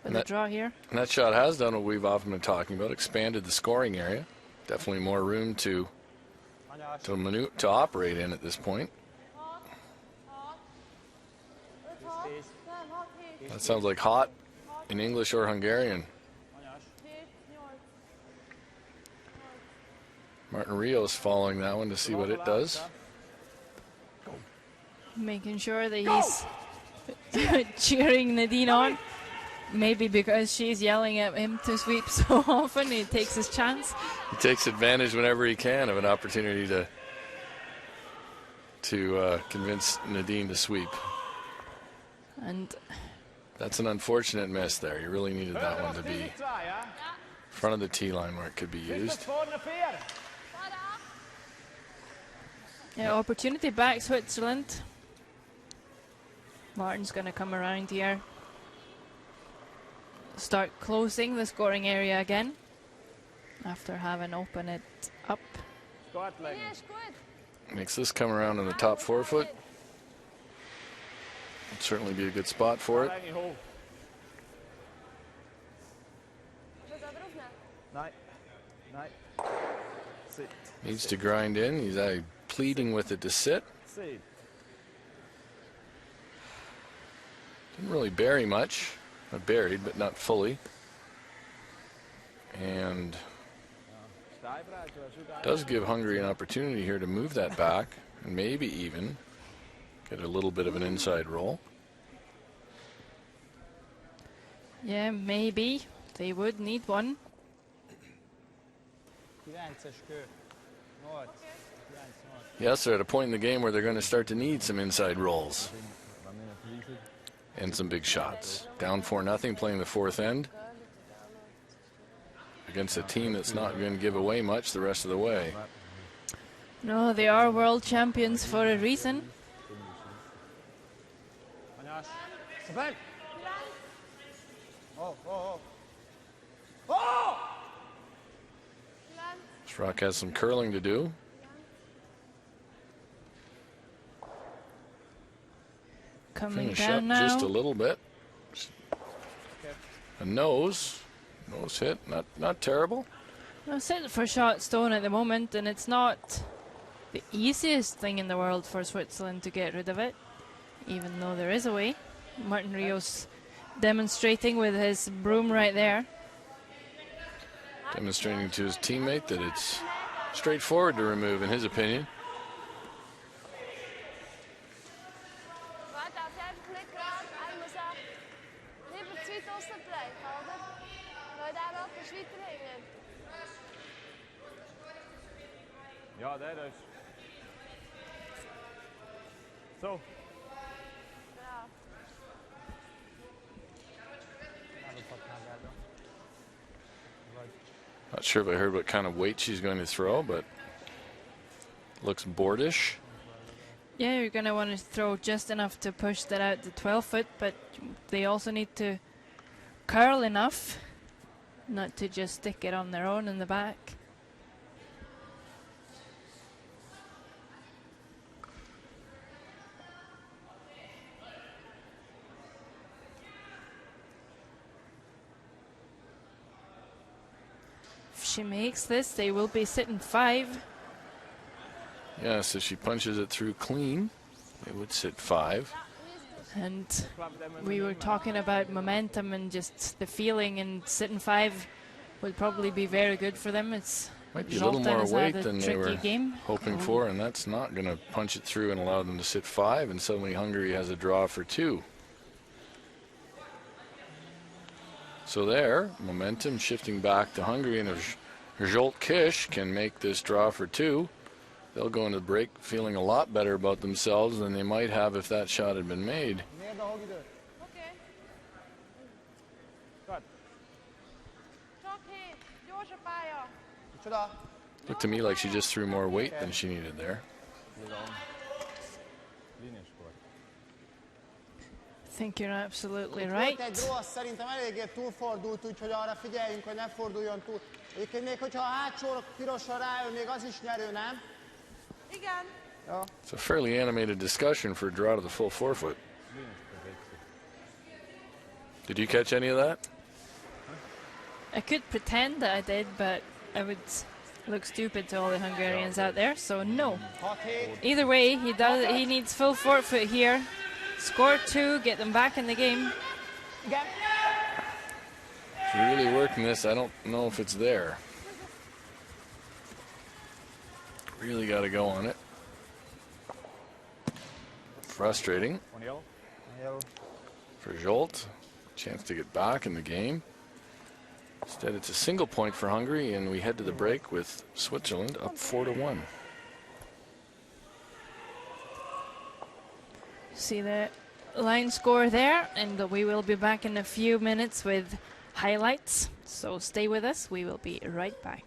with a draw here. And that shot has done what we've often been talking about, expanded the scoring area. Definitely more room to operate in at this point. That sounds like hot in English or Hungarian. Martin Rios following that one to see what it does. Making sure that he's cheering Nadine on. Maybe because she's yelling at him to sweep so often, he takes his chance. He takes advantage whenever he can of an opportunity to convince Nadine to sweep. And that's an unfortunate miss there. You really needed that one to be in front of the tee line where it could be used. Yeah, opportunity back Switzerland. Martin's going to come around here. Start closing the scoring area again after having opened it up. Makes this come around on the top forefoot. Would certainly be a good spot for it. Needs to grind in. He's pleading with it to sit. Didn't really bury much. Not buried, but not fully. And does give Hungary an opportunity here to move that back and maybe even get a little bit of an inside roll. Yeah, maybe. They would need one. Yes, they're at a point in the game where they're going to start to need some inside rolls. And some big shots. Down 4-0, playing the fourth end. Against a team that's not going to give away much the rest of the way. No, they are world champions for a reason. Schrock has some curling to do. Coming Finish down up now. just a little bit. A nose hit, not terrible. No, sitting for shot stone at the moment, and it's not the easiest thing in the world for Switzerland to get rid of it, even though there is a way. Martin Rios demonstrating with his broom right there. Demonstrating to his teammate that it's straightforward to remove, in his opinion. Ja, det dus. Zo. Not sure if I heard what kind of weight she's going to throw, but looks boardish. Yeah, you're going to want to throw just enough to push that out to 12 foot, but they also need to curl enough not to just stick it on their own in the back. If she makes this, they will be sitting 5. Yeah, so she punches it through clean. They would sit 5. And we were talking about momentum and just the feeling, and sitting 5 would probably be very good for them. It's might be a little more weight than they were game. hoping for, and that's not going to punch it through and allow them to sit 5, and suddenly Hungary has a draw for 2. So there, momentum shifting back to Hungary, and if Zsolt Kish can make this draw for 2, they'll go into the break feeling a lot better about themselves than they might have if that shot had been made. Looked to me like she just threw more weight than she needed there. I think you're absolutely right. Szerintem eléggé túlfordult, úgyhogy arra figyeljünk, hogy ne forduljon túl. Egyébként még hogyha a hátsó pirosra rájön, még az is nyerő, nem? Igen. It's a fairly animated discussion for a draw to the full 4 foot. Did you catch any of that? I could pretend that I did, but I would look stupid to all the Hungarians out there, so no. Either way, he needs full 4 foot here. Score 2, get them back in the game. If you're really working this, I don't know if it's there. Really got to go on it. Frustrating for Zsolt. Chance to get back in the game. Instead, it's a single point for Hungary, and we head to the break with Switzerland up 4-1. See the line score there, and we will be back in a few minutes with highlights. So stay with us. We will be right back.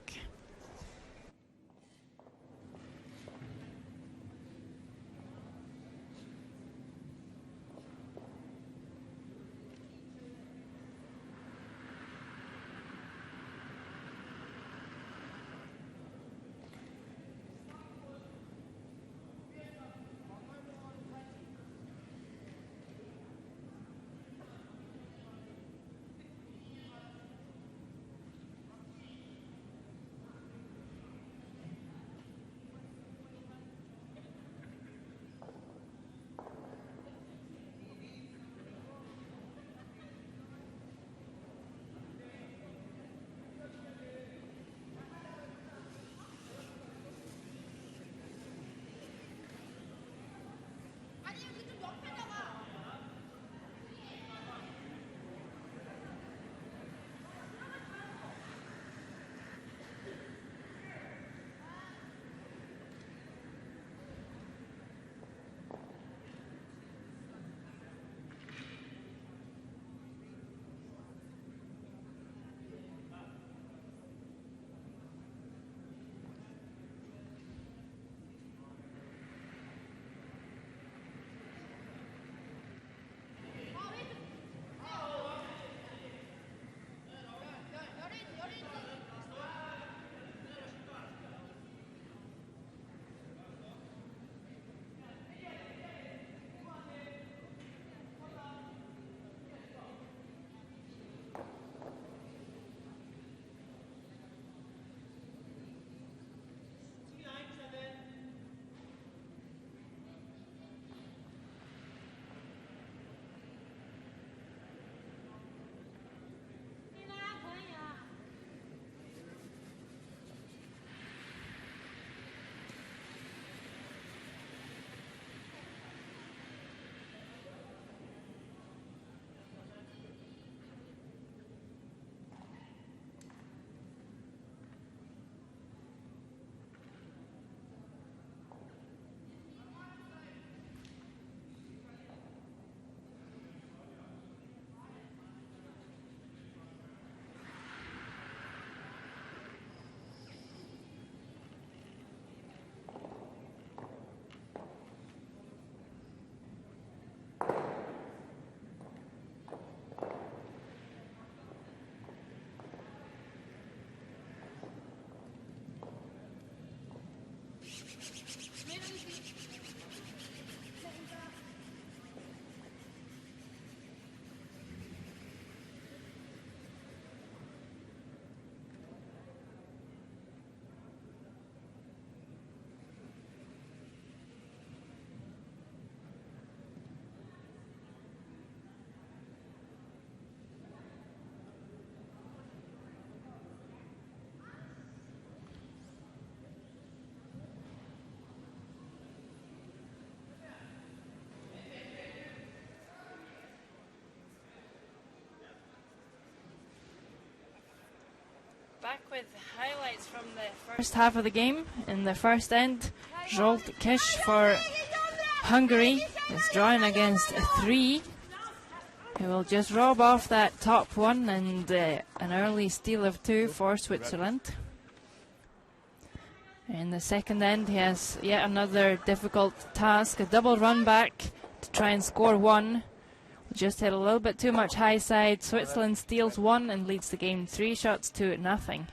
Back with highlights from the first half of the game. In the first end, Zsolt Kiss for Hungary is drawing against 3. He will just rob off that top one, and an early steal of 2 for Switzerland. In the second end, he has yet another difficult task, a double run back to try and score 1. Just hit a little bit too much high side. Switzerland steals 1 and leads the game 3 shots to nothing.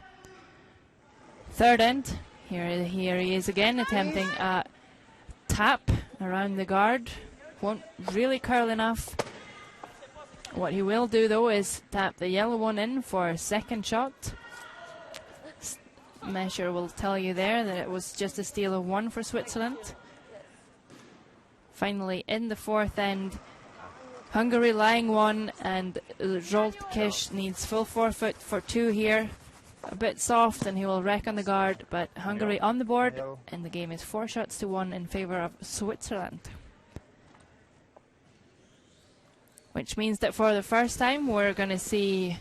Third end, here he is again, attempting a tap around the guard. Won't really curl enough. What he will do though is tap the yellow one in for a second shot. Measure will tell you there that it was just a steal of 1 for Switzerland. Finally, in the fourth end, Hungary lying 1, and Zsolt Kiss needs full forfeit for 2 here. A bit soft, and he will wreck on the guard, but Hungary on the board, and the game is 4 shots to 1 in favor of Switzerland. Which means that for the first time, we're going to see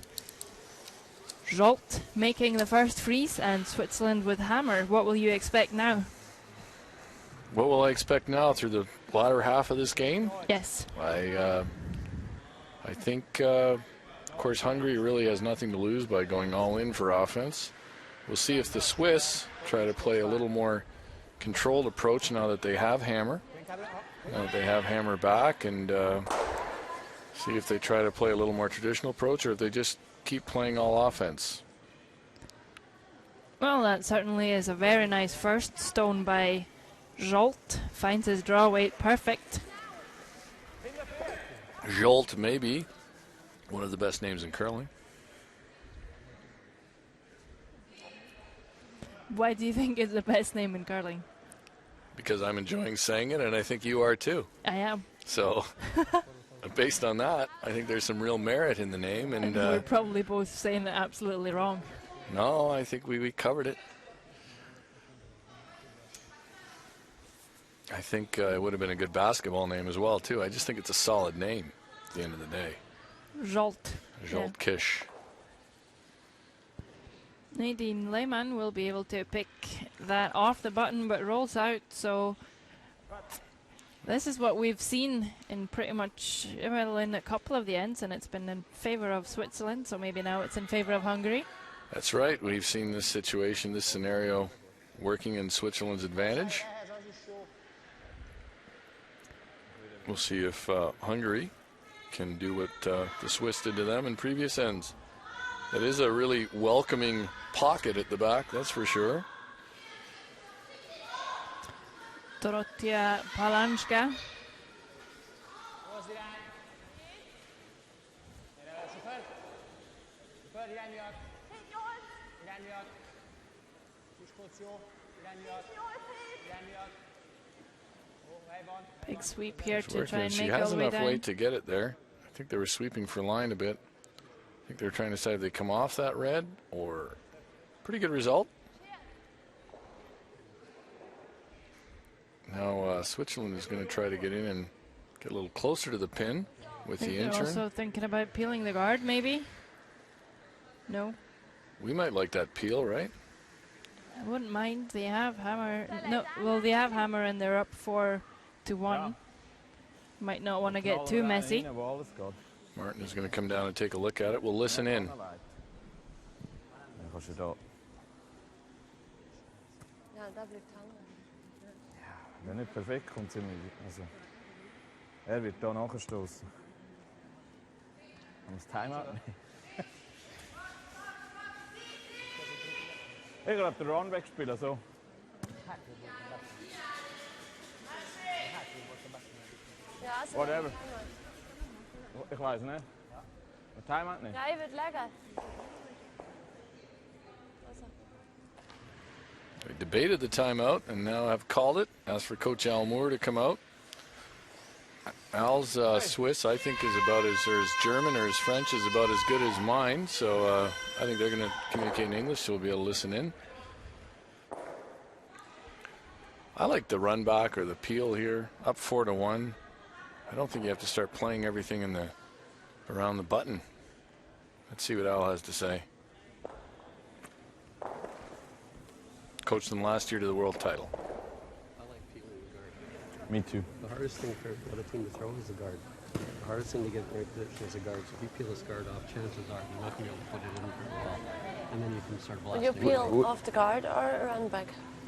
Zsolt making the first freeze and Switzerland with hammer. What will you expect now? What will I expect now through the latter half of this game? Yes. I think, of course, Hungary really has nothing to lose by going all in for offense. We'll see if the Swiss try to play a little more controlled approach now that they have hammer. Now that they have hammer back, and see if they try to play a little more traditional approach, or if they just keep playing all offense. Well, that certainly is a very nice first stone by Zsolt. Finds his draw weight perfect. Zsolt, maybe one of the best names in curling. Why do you think it's the best name in curling? Because I'm enjoying saying it, and I think you are too. I am. So, based on that, I think there's some real merit in the name. And we're probably both saying it absolutely wrong. No, I think we covered it. I think it would have been a good basketball name as well, too. I just think it's a solid name at the end of the day. Zsolt. Zsolt Kiss. Nadine Lehmann will be able to pick that off the button, but rolls out. So this is what we've seen in pretty much, well, in a couple of the ends, and it's been in favor of Switzerland. So maybe now it's in favor of Hungary. That's right. We've seen this situation, this scenario, working in Switzerland's advantage. We'll see if Hungary can do what the Swiss did to them in previous ends. It is a really welcoming pocket at the back, that's for sure. Dorothea Palanska. Big sweep here to try and make all the way down. She has enough weight to get it there. I think they were sweeping for line a bit. I think they're trying to decide if they come off that red, or pretty good result. Now Switzerland is going to try to get in and get a little closer to the pin with the in-turn. Also thinking about peeling the guard, maybe? No? We might like that peel, right? I wouldn't mind. They have hammer. No, well, they have hammer and they're up 4-1. Might not want to get too messy. Martin is going to come down and take a look at it. We'll listen in. Wenn nicht perfekt, kommt ziemlich. Also, wird da nachgestoßen. Haben das Timeout nicht. Ich glaube, den Run wegspielen, so. Whatever. Ich weiß nicht. Ein Timeout nicht. Ja, wird lecker. They debated the timeout and now have called it. Asked for Coach Al Moore to come out. Al's Swiss, I think, is about as, or his German or his French is about as good as mine. So I think they're going to communicate in English, so we'll be able to listen in. I like the run back or the peel here, up 4-1. I don't think you have to start playing everything in the around the button. Let's see what Al has to say. Coached them last year to the world title. I like peeling the guard. Me too. The hardest thing for a team to throw is the guard. The hardest thing to get in their position is the guard. So if you peel this guard off, chances are you're not going to be able to put it in very well. And then you can start Will blasting. you peel off the guard or around the back?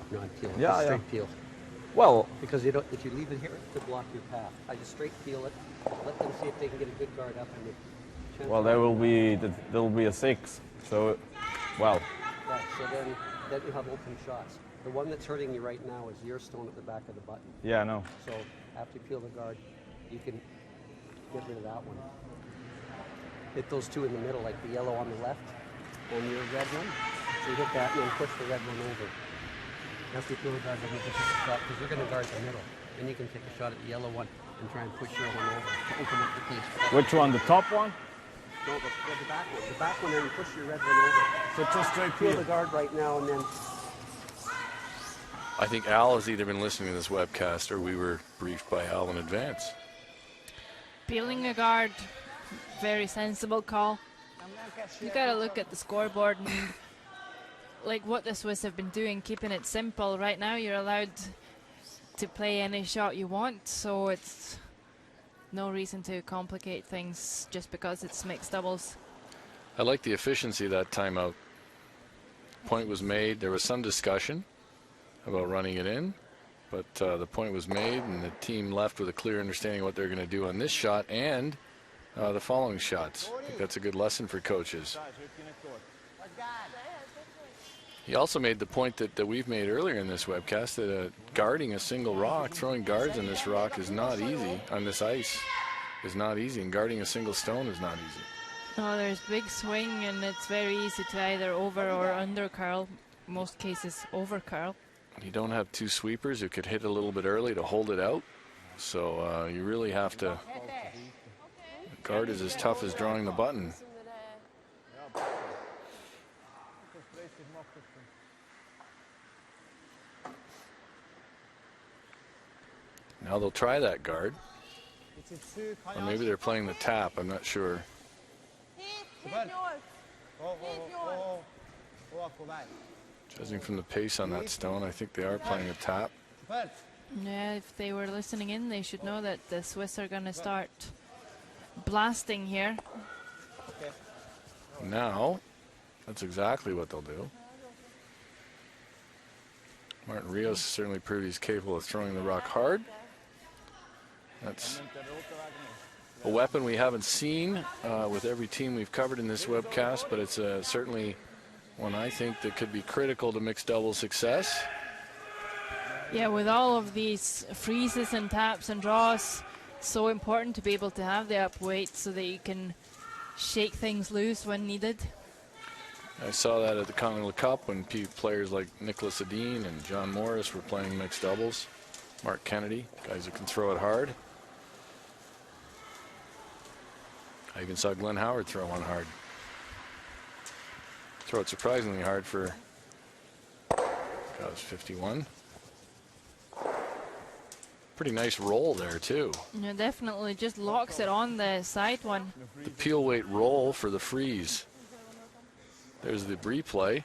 No, I'd peel it. Yeah, Just yeah. straight peel. Well, Because you don't, if you leave it here, it could block your path. I just straight peel it. Let them see if they can get a good guard up. And well, there will be a 6. So, well, right, so then you have open shots. The one that's hurting you right now is your stone at the back of the button. yeah, no. So after you peel the guard, you can get rid of that one. Hit those two in the middle, like the yellow on the left and your red one. So you hit that and then push the red one over. After you peel the guard, then you can take a shot because you're going to guard the middle. Then you can take a shot at the yellow one and try and push your one over to open up the case. Which one? The top one? No, the back one. The back one, then you push your red one over. So just straight Peel the guard right now and then. I think Al has either been listening to this webcast or we were briefed by Al in advance. Peeling a guard, very sensible call. You gotta look at the scoreboard and like what the Swiss have been doing, keeping it simple. Right now you're allowed to play any shot you want, so it's no reason to complicate things just because it's mixed doubles. I like the efficiency of that timeout. Point was made. There was some discussion about running it in, but the point was made and the team left with a clear understanding of what they're going to do on this shot and the following shots. I think that's a good lesson for coaches. He also made the point that we've made earlier in this webcast that guarding a single rock, throwing guards on this rock is not easy, on this ice is not easy, and guarding a single stone is not easy. Oh, there's big swing and it's very easy to either over or under curl. Most cases over curl. You don't have two sweepers who could hit a little bit early to hold it out, so you really have to. Guard is as tough as drawing the button. Now they'll try that guard. Or maybe they're playing the tap, I'm not sure. Judging from the pace on that stone, I think they are playing a tap. Yeah, if they were listening in, they should know that the Swiss are going to start blasting here. Now, that's exactly what they'll do. Martin Rios certainly proved he's capable of throwing the rock hard. That's a weapon we haven't seen with every team we've covered in this webcast, but it's certainly one I think that could be critical to mixed double success. Yeah, with all of these freezes and taps and draws, it's so important to be able to have the up weight so that you can shake things loose when needed. I saw that at the Continental Cup when players like Nicholas Edin and John Morris were playing mixed doubles. Mark Kennedy, guys who can throw it hard. I even saw Glenn Howard throw one hard. Throw it surprisingly hard for, that was 51. Pretty nice roll there too. Yeah, definitely just locks it on the side one. The peel weight roll for the freeze. There's the replay.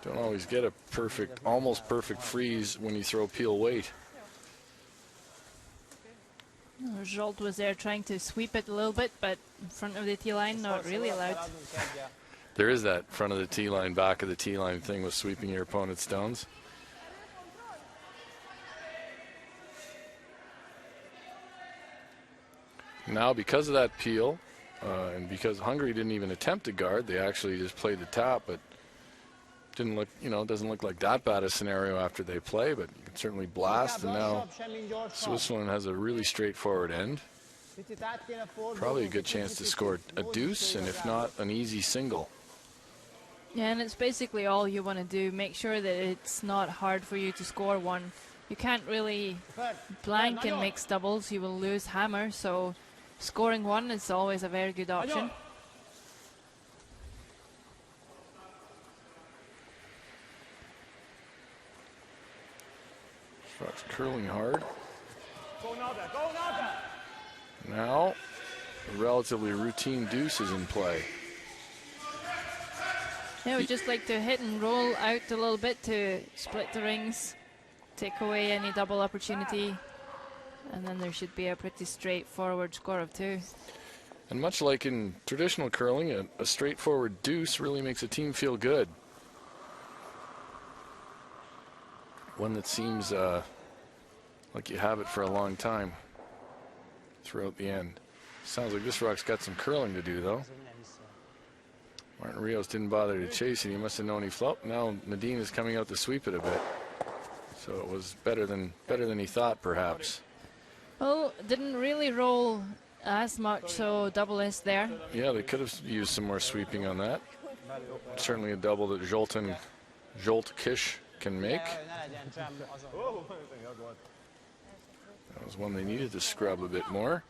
Don't always get a perfect, almost perfect freeze when you throw peel weight. Jolt was there trying to sweep it a little bit, but in front of the tee line, not really allowed. There is that front of the tee line, back of the tee line thing with sweeping your opponent's stones. Now, because of that peel, and because Hungary didn't even attempt to guard, they actually just played the tap, but didn't look, you know, it doesn't look like that bad a scenario after they play, but you can certainly blast, and now Switzerland has a really straightforward end. Probably a good chance to score a deuce, and if not, an easy single. Yeah, and it's basically all you want to do. Make sure that it's not hard for you to score one. You can't really blank in mixed doubles. You will lose hammer, so scoring one is always a very good option. Shot's curling hard. Now, a relatively routine deuce is in play. Yeah, we just like to hit and roll out a little bit to split the rings, take away any double opportunity, and then there should be a pretty straightforward score of 2. And much like in traditional curling, a straightforward deuce really makes a team feel good. One that seems like you have it for a long time throughout the end. Sounds like this rock's got some curling to do, though. Martin Rios didn't bother to chase it. He must have known he flopped. Now Nadine is coming out to sweep it a bit. So it was better than he thought, perhaps. Well, didn't really roll as much, so double is there. Yeah, they could have used some more sweeping on that. Certainly a double that Jolt Kish can make. That was one they needed to scrub a bit more.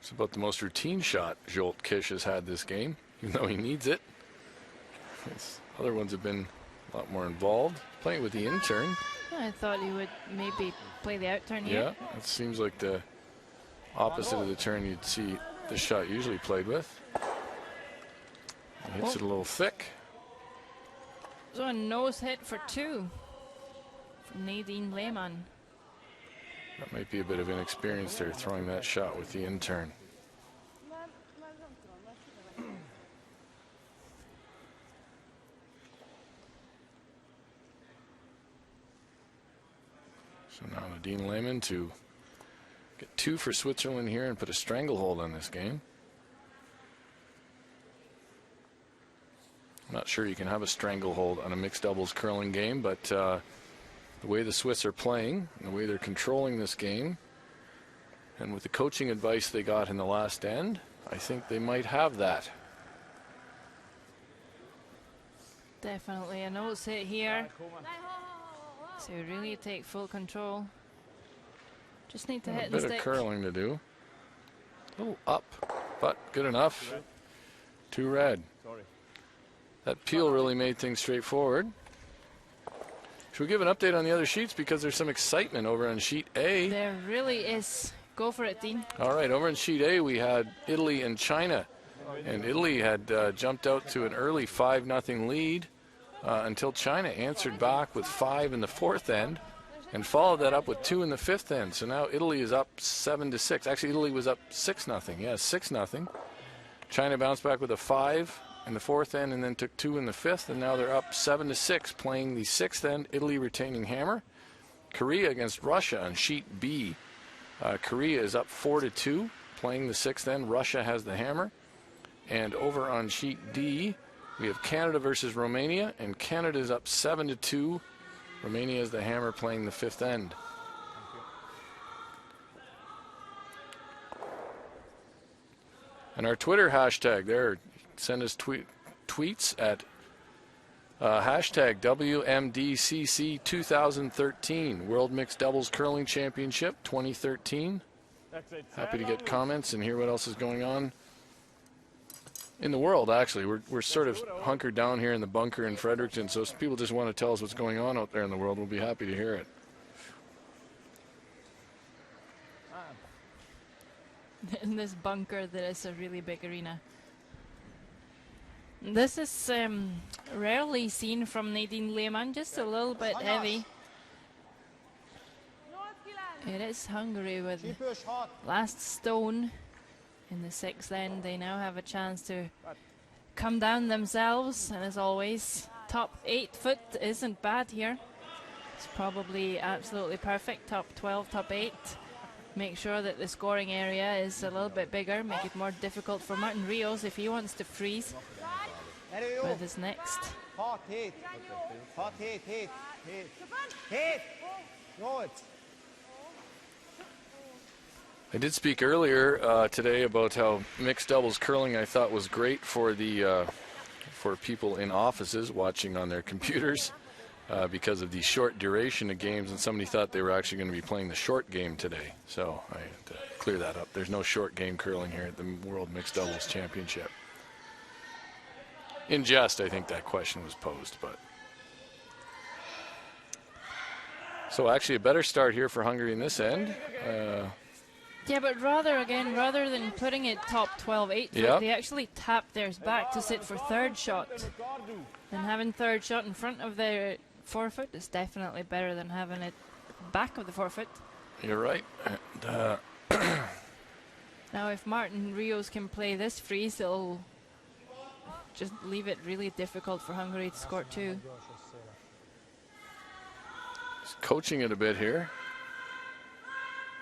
It's about the most routine shot Jolt Kish has had this game, even though he needs it. His other ones have been a lot more involved. Playing with the in-turn. I thought he would maybe play the out-turn here. Yeah, it seems like the opposite of the turn you'd see the shot usually played with. He hits it a little thick. So a nose hit for 2 from Nadine Lehmann. That might be a bit of inexperience there, throwing that shot with the in-turn. So now Nadine Lehmann to get 2 for Switzerland here and put a stranglehold on this game. I'm not sure you can have a stranglehold on a mixed doubles curling game, but the way the Swiss are playing, and the way they're controlling this game, and with the coaching advice they got in the last end, I think they might have that. Definitely a nose hit here. So really take full control. Just need to hit the A bit stick. of curling to do. A little up, but good enough. 2 red. That peel really made things straightforward. Should we give an update on the other sheets, because there's some excitement over on sheet A? There really is. Go for it, Dean. All right, over in sheet A we had Italy and China. And Italy had jumped out to an early 5-0 lead until China answered back with 5 in the 4th end and followed that up with 2 in the 5th end. So now Italy is up 7-6. Actually, Italy was up 6-0. Yeah, 6-0. China bounced back with a 5 in the 4th end and then took 2 in the 5th, and now they're up 7-6, playing the 6th end. Italy retaining hammer. Korea against Russia on sheet B. Korea is up 4-2, playing the 6th end. Russia has the hammer. And over on sheet D, we have Canada versus Romania, and Canada's up 7-2. Romania is the hammer, playing the 5th end. And our Twitter hashtag there, send us tweets at hashtag WMDCC 2013, World Mixed Doubles Curling Championship 2013. Happy to get comments and hear what else is going on in the world. Actually, we're sort of hunkered down here in the bunker in Fredericton, so if people just want to tell us what's going on out there in the world, we'll be happy to hear it. In this bunker that is a really big arena. This is rarely seen from Nadine Lehmann, just a little bit heavy. It is Hungary with last stone in the 6th end. They now have a chance to come down themselves, and as always, top 8 foot isn't bad here. It's probably absolutely perfect. Top 12, top 8. Make sure that the scoring area is a little bit bigger, make it more difficult for Martin Rios if he wants to freeze with his next. Hot hit. Hot hit, hit, hit. Hit! No, it's... I did speak earlier today about how mixed doubles curling I thought was great for the for people in offices watching on their computers because of the short duration of games, and somebody thought they were actually going to be playing the short game today. So I had to clear that up. There's no short game curling here at the World Mixed Doubles Championship. In jest, I think that question was posed, but. So actually a better start here for Hungary in this end. Yeah, but rather than putting it top 12-8, Yep. they actually tap theirs back to sit for third shot. And having third shot in front of their forefoot is definitely better than having it back of the forefoot. You're right. And, now, if Martin Rios can play this freeze, it'll just leave it really difficult for Hungary to score 2. he's coaching it a bit here.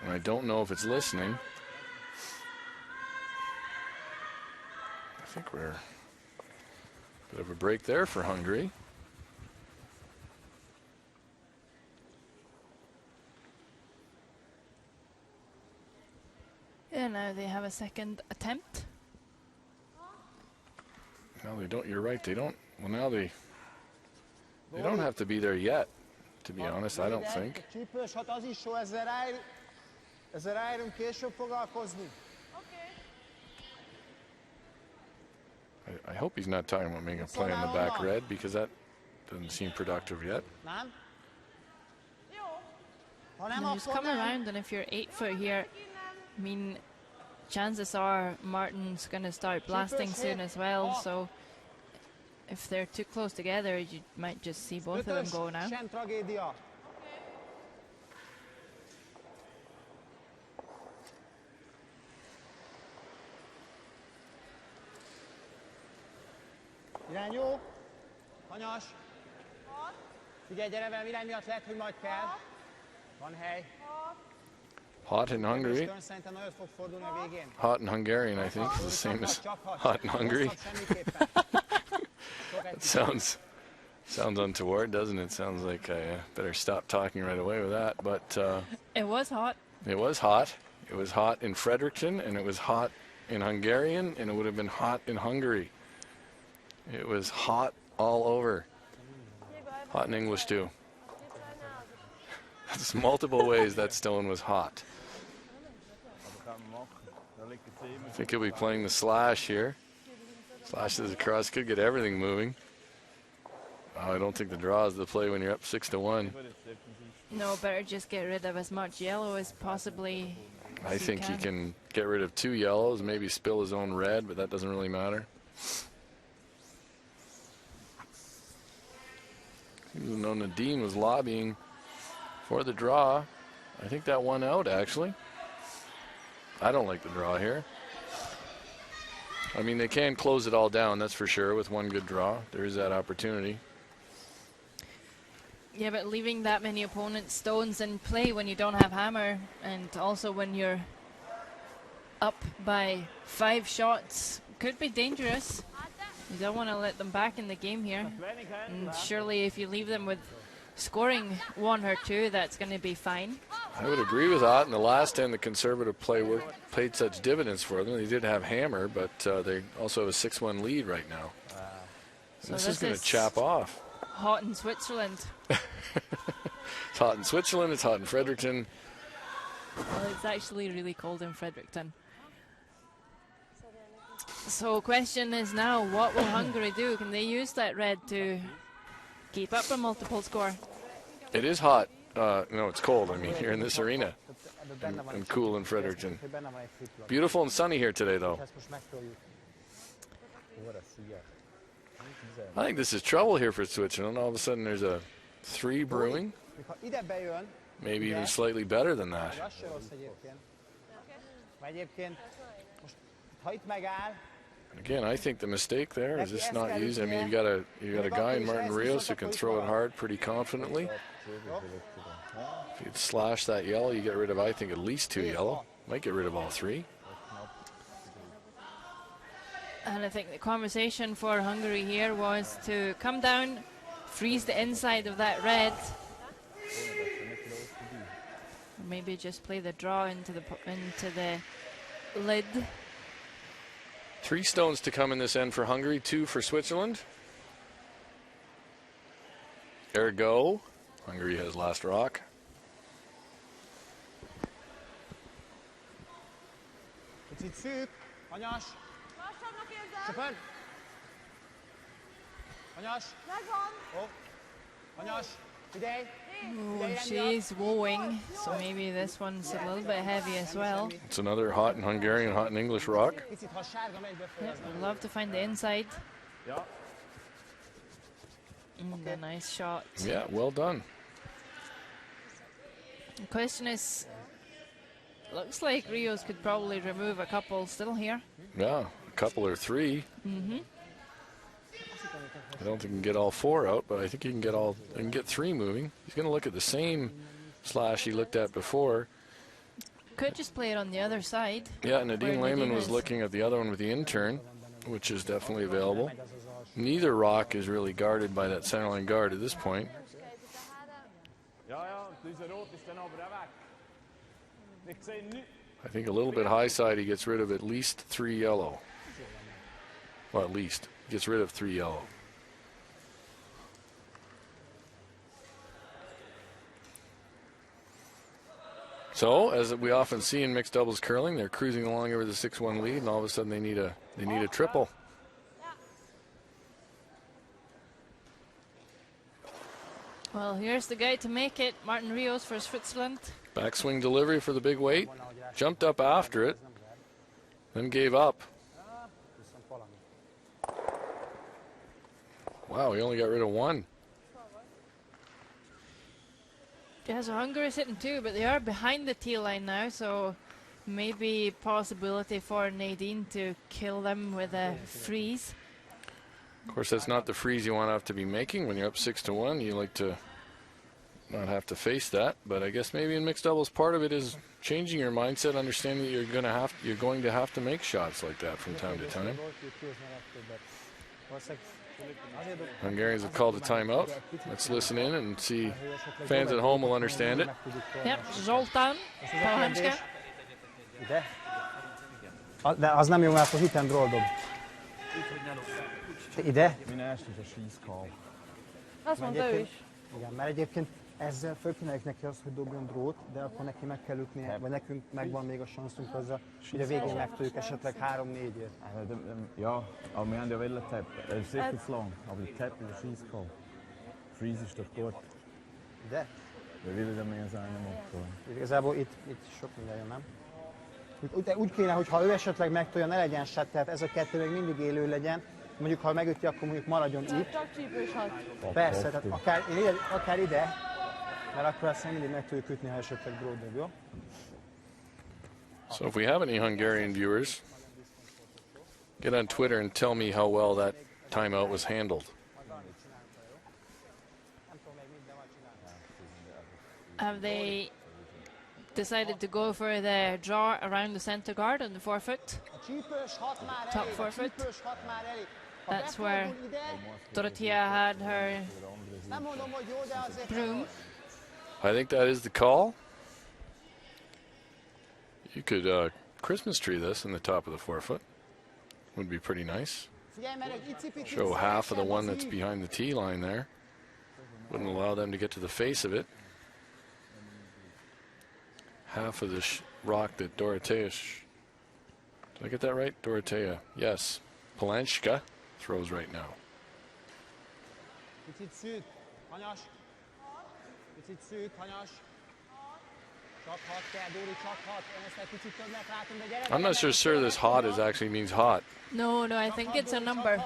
And I don't know if it's listening. I think we're a bit of a break there for Hungary. And now they have a second attempt. No, they don't. You're right. They don't. Well, now they don't have to be there yet, to be honest, I don't think. Csípős, hát az is jó, ezzel ráérünk később foglalkozni. I hope he's not talking about making a play on the back red, because that doesn't seem productive yet. Nem? Ha And nem, just akkor come nem. around, and if you're 8 foot here, I mean, chances are Martin's going to start blasting soon as well, so if they're too close together, you might just see both of them go now. Sem tragédia. Irány jó. Hanyas. Figyelj, gyere velem, irány miatt lehet, hogy majd kell. Van hely. Hot in Hungary. Turn szerintem nagyon fog fordulni a végén. Hot in Hungarian, I think, is the same as hot in Hungary. It sounds untoward, doesn't it? Sounds like I better stop talking right away with that. But It was hot. it was hot. It was hot in Fredericton, and it was hot in Hungarian, and it would have been hot in Hungary. It was hot all over. Hot in English, too. There's multiple ways that stone was hot. I think he'll be playing the slash here. Slashes across, could get everything moving. Oh, I don't think the draw is the play when you're up 6-1. No, better just get rid of as much yellow as possibly. I think he can get rid of 2 yellows, maybe spill his own red, but that doesn't really matter. Even though Nadine was lobbying for the draw, I think that won out, actually. I don't like the draw here. I mean, they can close it all down, that's for sure, with one good draw. There is that opportunity. Yeah, but leaving that many opponents' stones in play when you don't have hammer, and also when you're up by 5 shots, could be dangerous. You don't want to let them back in the game here. And surely if you leave them with scoring 1 or 2, that's going to be fine. I would agree with that. In the last end, the conservative play paid such dividends for them. They did have hammer, but they also have a 6-1 lead right now. So this is going to chap off. Hot in Switzerland. It's hot in Switzerland. It's hot in Fredericton. Well, it's actually really cold in Fredericton. So question is now, what will Hungary do? Can they use that red to keep up a multiple score? It is hot. No, it's cold. I mean, here in this arena. And cool in Fredericton. Beautiful and sunny here today, though. I think this is trouble here for Switzerland. All of a sudden, there's a 3 brewing. Ide bejön. Maybe even slightly better than that. Az se rossz egyébként. Vagy egyébként, most ha itt megáll, Again, I think the mistake there is just not using. I mean, you got a guy in Martin Rios who can throw it hard pretty confidently. If you'd slash that yellow, you get rid of, I think, at least 2 yellow. Might get rid of all 3. And I think the conversation for Hungary here was to come down, freeze the inside of that red, or maybe just play the draw into the lid. 3 stones to come in this end for Hungary, 2 for Switzerland. Ergo, Hungary has last rock. picit szűk, hanyas. Söpön. Anyas. Oh. Anyas. Figyelj. Oh, she's wooing, so maybe this one's a little bit heavy as well. It's another hot in Hungarian, hot in English rock. Picit, ha sárga megy befelé. Yep, I'd love to find the inside. Ja. A nice shot. Yeah, well done. The question is, looks like Rios could probably remove a couple still here. Yeah, a couple or three. Mm-hmm. I don't think he can get all 4 out, but I think he can get 3 moving. He's going to look at the same slash he looked at before. Could just play it on the other side. Yeah, Nadine where Lehman Nadine was is. looking at the other one with the in-turn, which is definitely available. Neither rock is really guarded by that centerline guard at this point. Ja, ja, diese Rot ist dann aber auch weg. Ich sehe nichts. I think a little bit high side, he gets rid of at least 3 yellow. Well, at least. He gets rid of 3 yellow. So, as we often see in mixed doubles curling, they're cruising along over the 6-1 lead, and all of a sudden they need a triple. Well, here's the guy to make it, Martin Rios for Switzerland. Backswing delivery for the big weight. Jumped up after it, then gave up. Wow, he only got rid of 1. Yeah, so Hungary's hitting 2, but they are behind the tee line now, so maybe possibility for Nadine to kill them with a freeze. Of course, that's not the freeze you want to have to be making when you're up 6-1. You like to not have to face that, but I guess maybe in mixed doubles, part of it is changing your mindset, understanding that you're going to have to make shots like that from time to time. Hungarians have called a timeout. Let's listen in and see. Fans at home will understand it. Yep, Zoltán Palhanska. Ide? De az nem jó, mert akkor hit and roll dob. Ide? Mein erstes ist ein Scheiss-Call. Azt mondta ő is. Igen, mert egyébként ezzel fölkínáljuk neki azt, hogy dobjon drót, de akkor neki meg kell ütnie, vagy nekünk megvan még a sanszunk azzal, hogy a végén meg tudjuk esetleg 3-4-ért. Ja, aber wir haben ja wollen tappen. Er ist sicher zu lang, aber der Tap ist ein Scheiss-Call. Freeze ist doch gut. De? Wir wollen dann mehr sein machen. Igazából itt sok minden jön, nem? Úgy kéne, hogy ha ő esetleg megtolja, ne legyen se, tehát ez a kettő még mindig élő legyen. Mondjuk, ha megüti, akkor mondjuk maradjon itt. Csak csípős hat. Persze, tehát akár ide, mert akkor azt mindig meg tudjuk ütni, ha esetleg drót dob, jó? So if we have any Hungarian viewers, get on Twitter and tell me how well that timeout was handled. Have they decided to go for the draw around the center guard on the 4-foot? Top 4-foot. That's where Dorothea had her broom. I think that is the call. You could Christmas tree this in the top of the 4-foot. Would be pretty nice. Show half of the one that's behind the tee line there. Wouldn't allow them to get to the face of it. Half of the rock that Dorothea... Did I get that right? Dorothea. Yes. Palanchka throws right now. Picit szűk, hanyas. Picit szűk, hanyas. Csak hat kell, Dóri, csak hat. Én ezt egy picit többnek látom, de gyere. I'm not so sure this hot is actually means hot. No, I think it's a number.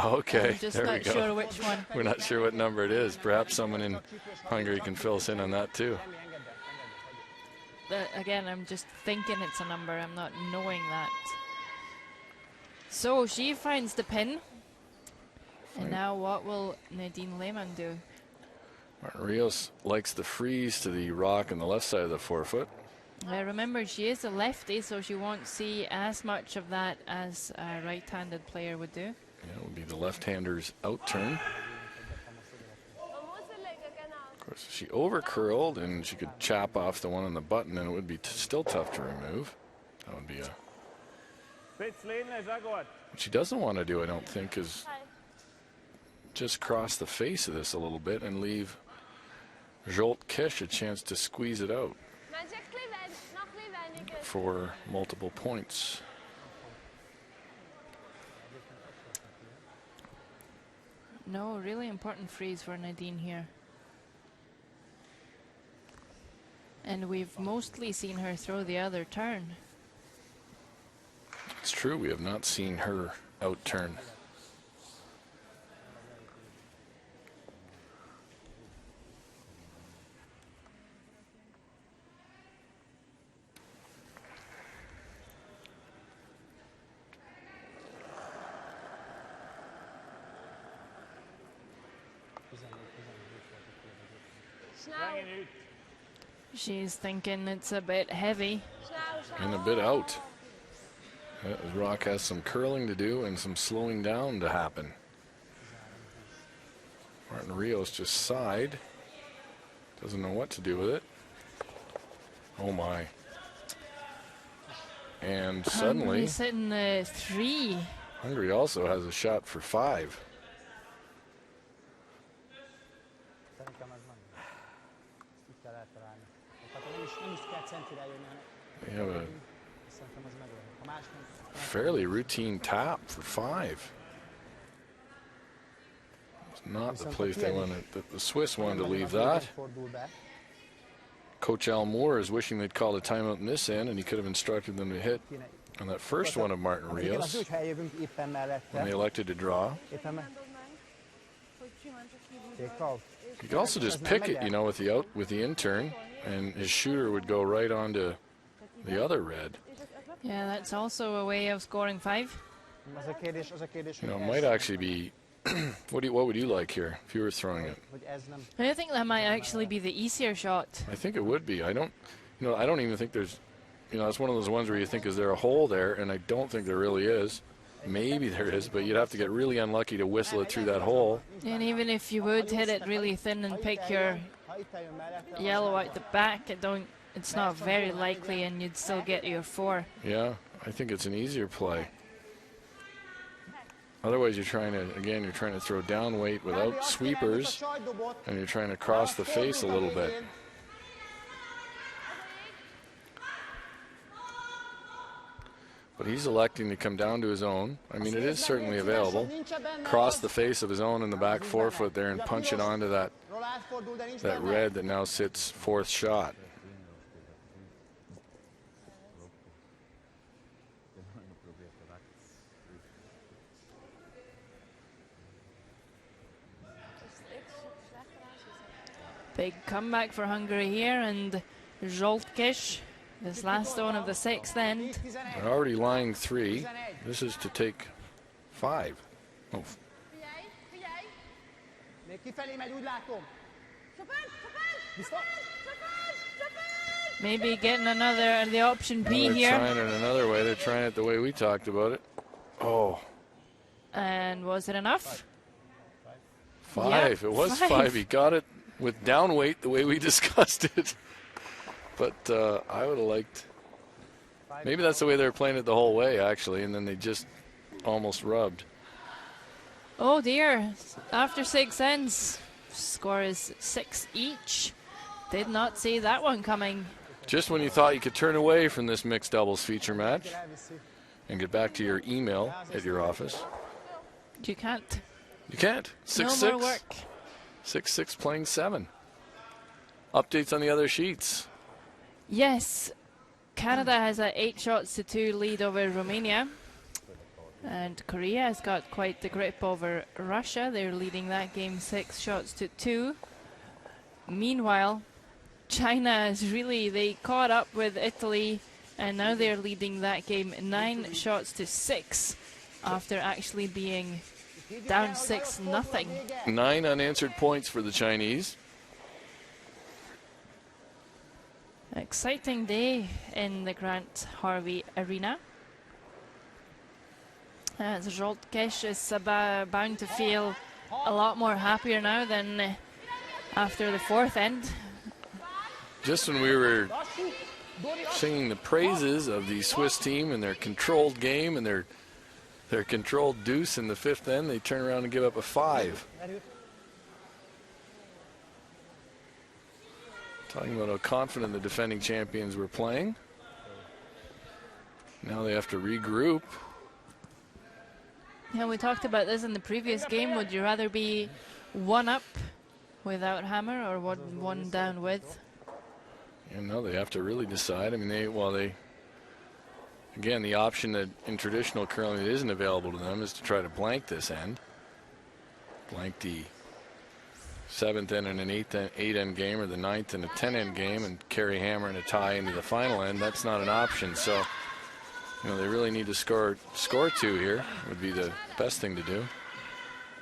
Okay, I'm just there we not go. sure which one. We're not sure what number it is. Perhaps someone in Hungary can fill us in on that too. Again, I'm just thinking it's a number. I'm not knowing that. So she finds the pin. And now what will Nadine Lehman do? Martin Rios likes the freeze to the rock on the left side of the 4-foot. Remember, she is a lefty, so she won't see as much of that as a right-handed player would do. Yeah, it would be the left-hander's out turn. Of course, if she over-curled and she could chop off the one on the button, then it would be still tough to remove. That would be a... What she doesn't want to do, I don't think, is just cross the face of this a little bit and leave Zsolt Kish a chance to squeeze it out for multiple points. No, really important freeze for Nadine here. And we've mostly seen her throw the other turn. It's true, we have not seen her out turn. She's thinking it's a bit heavy. And a bit out. Rock has some curling to do and some slowing down to happen. Martin Rios just sighed. Doesn't know what to do with it. Oh my. And suddenly, Hungary's hitting the 3. Hungary also has a shot for 5. Szerintem az van. Ezt így kell eltalálni. Tehát nem is kell centire jönni, hanem They have a szerintem az megoldható. Ha más nem, fairly routine tap for 5. It's not the place they wanted. The Swiss wanted to leave that. fordul be. Coach Al Moore is wishing they'd called a timeout in this end, and he could have instructed them to hit Kéne. on that first one of Martin Igen, az jó, Rios hogy eljövünk éppen mellette. when they elected to draw. Éppen me- Hogy simán csak kívül. Take out. You could also just pick it, you know, with the in turn, and his shooter would go right onto the other red. Yeah, that's also a way of scoring 5. Az a kérdés, You know, hogy it might actually be. What would you like here if you were throwing it? hogy ez nem. I think that might actually be the easier shot. I think it would be. I don't even think there's, it's one of those ones where you think, is there a hole there? And I don't think there really is. Maybe there is, but you'd have to get really unlucky to whistle it through that hole. And even if you would hit it really thin and pick your Ha itt eljön mellette, az yellow out the back, it's not very likely, and you'd still get your 4. Yeah, I think it's an easier play. Otherwise, you're trying to throw down weight without sweepers, and you're trying to cross the face a little bit. But he's electing to come down to his own. I mean, it is certainly available. Cross the face of his own in the back forefoot there and punch it onto that red that now sits 4th shot. Big comeback for Hungary here, and Zsoltkiss, this last stone of the 6th end. They're already lying 3. This is to take 5. Oh, Még kifelé megy, úgy látom. Maybe getting the option B they're here. trying it another way. They're trying it the way we talked about it. Oh, And was it enough? 5. Yep, It was 5. 5. He got it with down weight the way we discussed it. But I would have liked. Maybe that's the way they were playing it the whole way, actually, and then they just almost rubbed. Oh dear, after 6 ends, score is 6 each. Did not see that one coming. Just when you thought you could turn away from this mixed doubles feature match and get back to your email at your office, You can't. you can't. 6-6. No more work. 6-6 playing 7. Updates on the other sheets. Yes, Canada has a 8-2 lead over Romania. And Korea has got quite the grip over Russia. They're leading that game 6-2. Meanwhile, China is they caught up with Italy, and now they're leading that game 9-6 after actually being down 6-0. 9 unanswered points for the Chinese. Exciting day in the Grant Harvey Arena. Zsoltkiss is bound to feel a lot more happier now than after the 4th end. Just when we were singing the praises of the Swiss team and their controlled game and their controlled deuce in the 5th end, they turn around and give up a 5. Talking about how confident the defending champions were playing. Now they have to regroup. Yeah, we talked about this in the previous game. Would you rather be one up without hammer or one down with? You know, they have to really decide. I mean, again, the option that in traditional curling that isn't available to them is to try to blank this end. Blank the 7th end and an 8 end game, or the 9th and a 10 end game, and carry hammer and a tie into the final end. That's not an option. So, you know, they really need to score 2 here. Would be the best thing to do.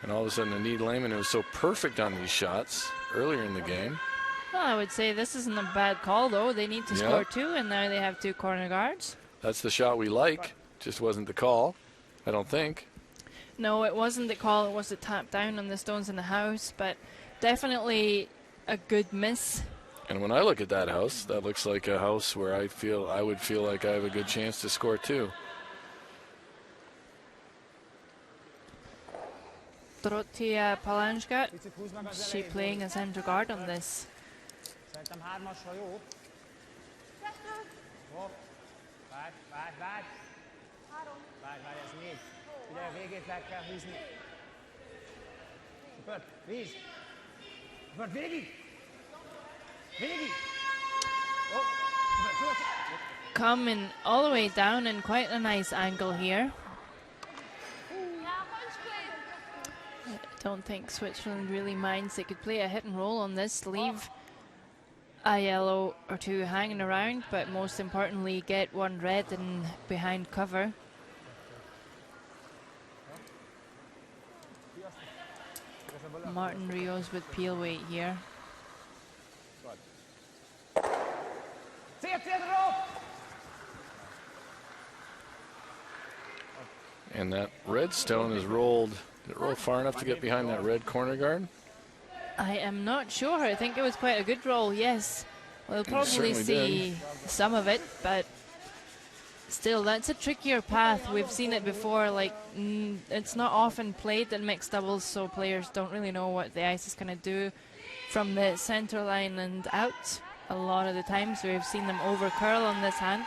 And all of a sudden, Anid Lehman, who was so perfect on these shots earlier in the game. Well, I would say this isn't a bad call, though. They need to score 2, and now they have 2 corner guards. That's the shot we like. Just wasn't the call, I don't think. No, it wasn't the call. It was the tap down on the stones in the house, but definitely a good miss. And when I look at that house, that looks like a house where I would feel like I have a good chance to score 2. Dorothea Palanska, she playing a center guard on this. Szerintem 3-asra jó. Jó. Várj. Várj, ez 4. Ugye a végét le kell húzni. Super, víz. Super, végig. Oh. Coming all the way down in quite a nice angle here. I don't think Switzerland really minds. They could play a hit and roll on this, leave a yellow or 2 hanging around, but most importantly get 1 red and behind cover. Martin Rios with peel weight here. And that red stone is rolled. Did it roll far enough to get behind that red corner guard? I am not sure. I think it was quite a good roll, yes. We'll probably see some of it, but still, that's a trickier path. We've seen it before. Like, it's not often played in mixed doubles, so players don't really know what the ice is going to do from the center line and out. A lot of the times we've seen them over curl on this hand.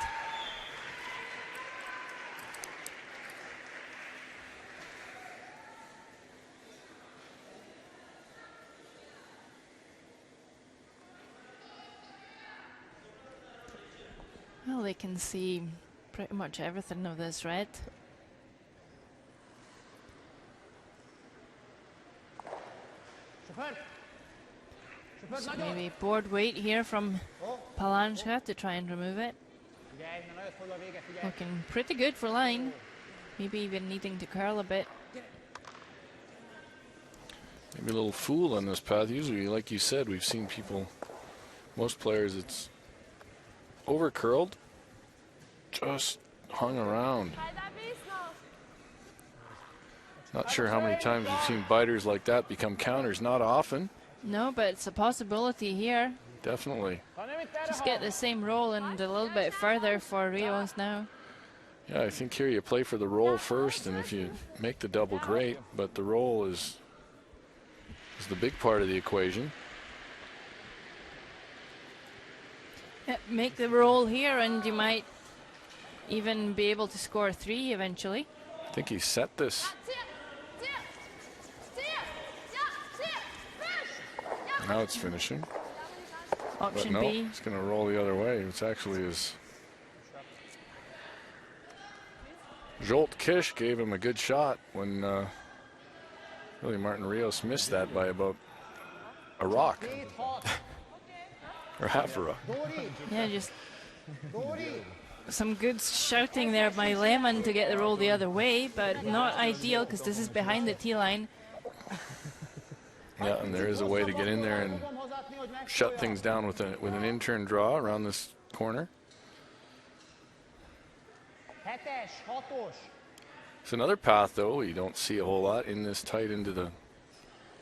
Well, they can see pretty much everything of this red. So maybe board weight here from Palanska to try and remove it. Looking pretty good for line. Maybe even needing to curl a bit. Maybe a little fool on this path. Usually, like you said, we've seen people, most players, it's over curled, just hung around. Not sure how many times we've seen biters like that become counters. Not often. No, but it's a possibility here. Definitely. Just get the same roll and a little bit further for Rios now. Yeah, I think here you play for the roll first, and if you make the double, great. But the roll is the big part of the equation. Yeah, make the roll here, and you might even be able to score 3 eventually. I think he set this. Now it's finishing. Option but no, B. It's going to roll the other way, which actually is. Jolt Kish gave him a good shot when really Martin Rios missed that by about a rock. Or half a rock. Yeah, just some good shouting there by Lehman to get the roll the other way, but not ideal because this is behind the tee line. Yeah, and there is a way to get in there and shut things down with an in-turn draw around this corner. It's another path, though. You don't see a whole lot in this tight into the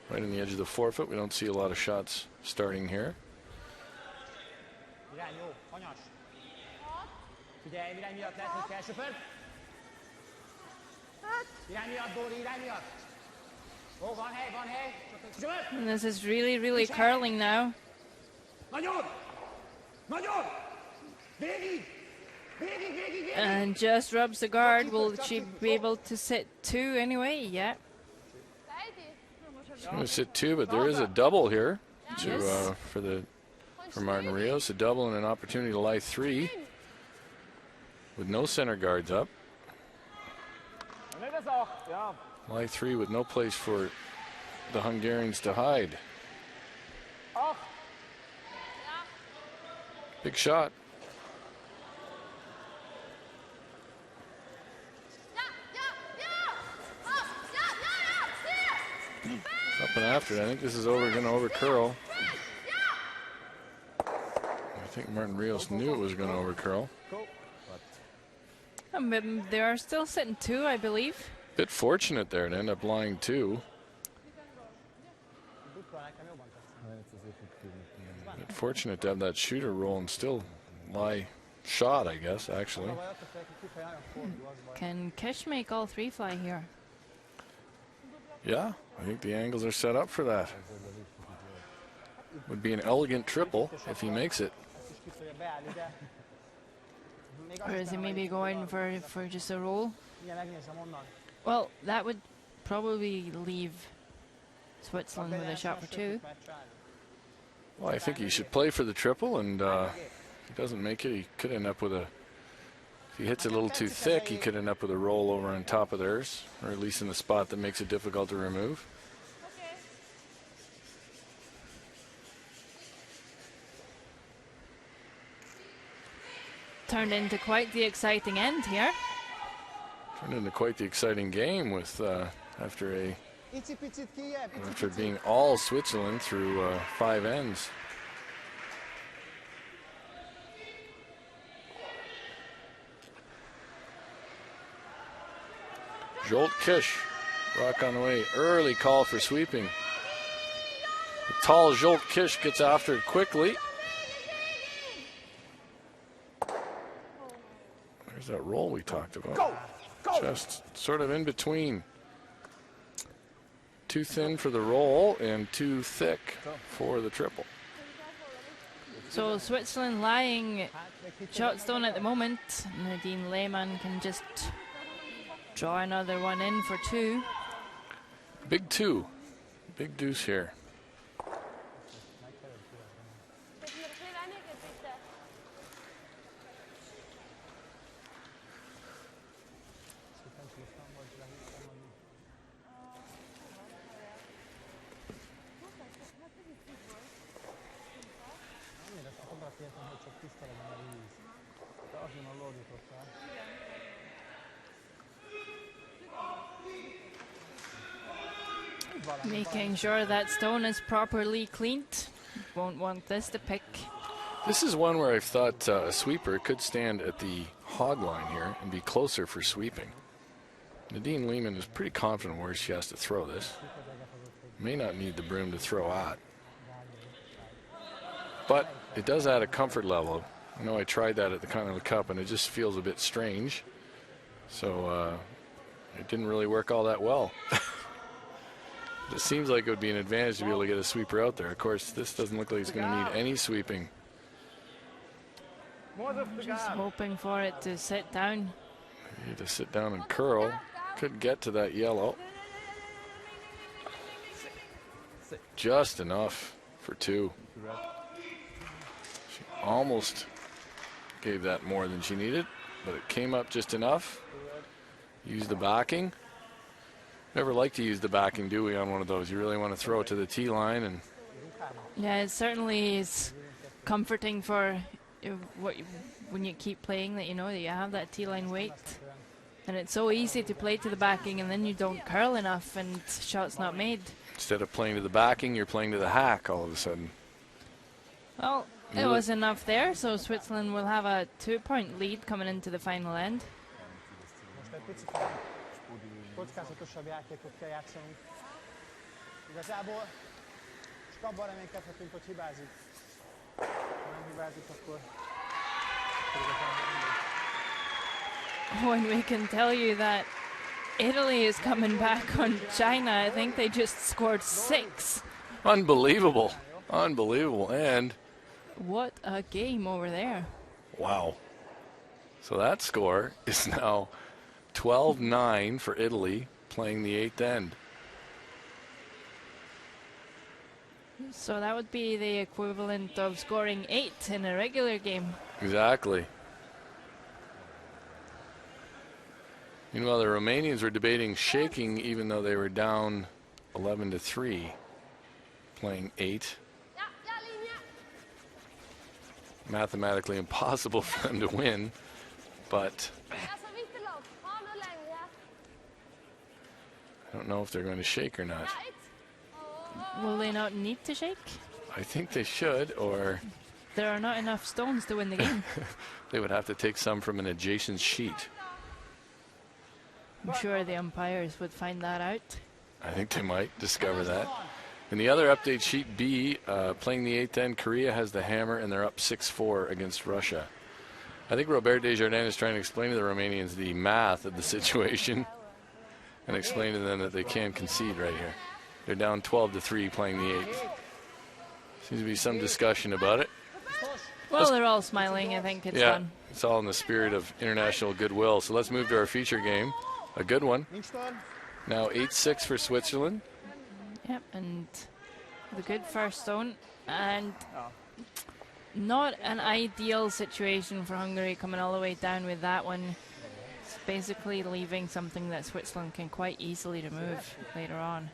right on the edge of the forefoot. We don't see a lot of shots starting here. And this is really, really curling now. And just rubs the guard. Will she be able to sit 2 anyway? Yeah. She's going to sit 2, but there is a double here to, Yes. for Martin Rios. A double and an opportunity to lie 3 with no center guards up. Lie 3 with no place for the Hungarians to hide. Big shot. Up and after it. I think this is going to over curl. I think Martin Rios knew it was going to over curl. They are still sitting 2, I believe. Bit fortunate there to end up lying 2. Bit fortunate to have that shooter roll and still lie shot, I guess, actually. Can Kish make all 3 fly here? Yeah, I think the angles are set up for that. Would be an elegant triple if he makes it. Or is he maybe going for just a roll? Well, that would probably leave Switzerland with a shot for 2. Well, I think he should play for the triple, and if he doesn't make it, he could end up with a... If he hits it a little too thick, he could end up with a roll over on top of theirs, or at least in the spot that makes it difficult to remove. Turned into quite the exciting end here. Turned into quite the exciting game with after being all Switzerland through 5 ends. Jolt Kish, rock on the way. Early call for sweeping. The tall Jolt Kish gets after it quickly. There's that roll we talked about. Just sort of in between. Too thin for the roll and too thick for the triple. So Switzerland lying shot stone at the moment. Nadine Lehmann can just draw another one in for 2. Big 2. Big deuce here. Making sure that stone is properly cleaned. Won't want this to pick. This is one where I've thought a sweeper could stand at the hog line here and be closer for sweeping. Nadine Lehmann is pretty confident where she has to throw this. May not need the broom to throw at. But it does add a comfort level. I know I tried that at the Continental Cup and it just feels a bit strange. So it didn't really work all that well. It seems like it would be an advantage to be able to get a sweeper out there. Of course, this doesn't look like it's going to need any sweeping. Just hoping for it to sit down. Need to sit down and curl. Could get to that yellow. Just enough for 2. She almost gave that more than she needed, but it came up just enough. Use the backing. Never like to use the backing, do we, on one of those? You really want to throw it to the tee line, and Yeah, it certainly is comforting for when you keep playing that you know that you have that tee line weight. And it's so easy to play to the backing, and then you don't curl enough, and shots not made. instead of playing to the backing, you're playing to the hack all of a sudden. Well, it was enough there, so Switzerland will have a 2-point lead coming into the final end. Kockázatosabb játékot kell játszanunk. Igazából csak abban reménykedhetünk, hogy hibázik. Ha nem hibázik, akkor When we can tell you that Italy is coming back on China, I think they just scored 6. Unbelievable. Unbelievable. And What a game over there. wow. So that score is now 12-9 for Italy, playing the 8th end. So that would be the equivalent of scoring 8 in a regular game. Exactly. Meanwhile, the Romanians were debating shaking even though they were down 11-3, playing 8. Mathematically impossible for them to win, but I don't know if they're going to shake or not. Will they not need to shake? I think they should, or There are not enough stones to win the game. they would have to take some from an adjacent sheet. I'm sure the umpires would find that out. I think they might discover that. In the other update, sheet B, playing the 8th end, Korea has the hammer, and they're up 6-4 against Russia. I think Robert Desjardins is trying to explain to the Romanians the math of the situation and explain to them that they can concede right here. They're down 12-3 playing the 8th. Seems to be some discussion about it. Well, they're all smiling. I think it's done. It's all in the spirit of international goodwill. So let's move to our feature game. A good one. Now 8-6 for Switzerland. Yep, and the good first stone. And not an ideal situation for Hungary coming all the way down with that one. It's basically leaving something that Switzerland can quite easily remove later on.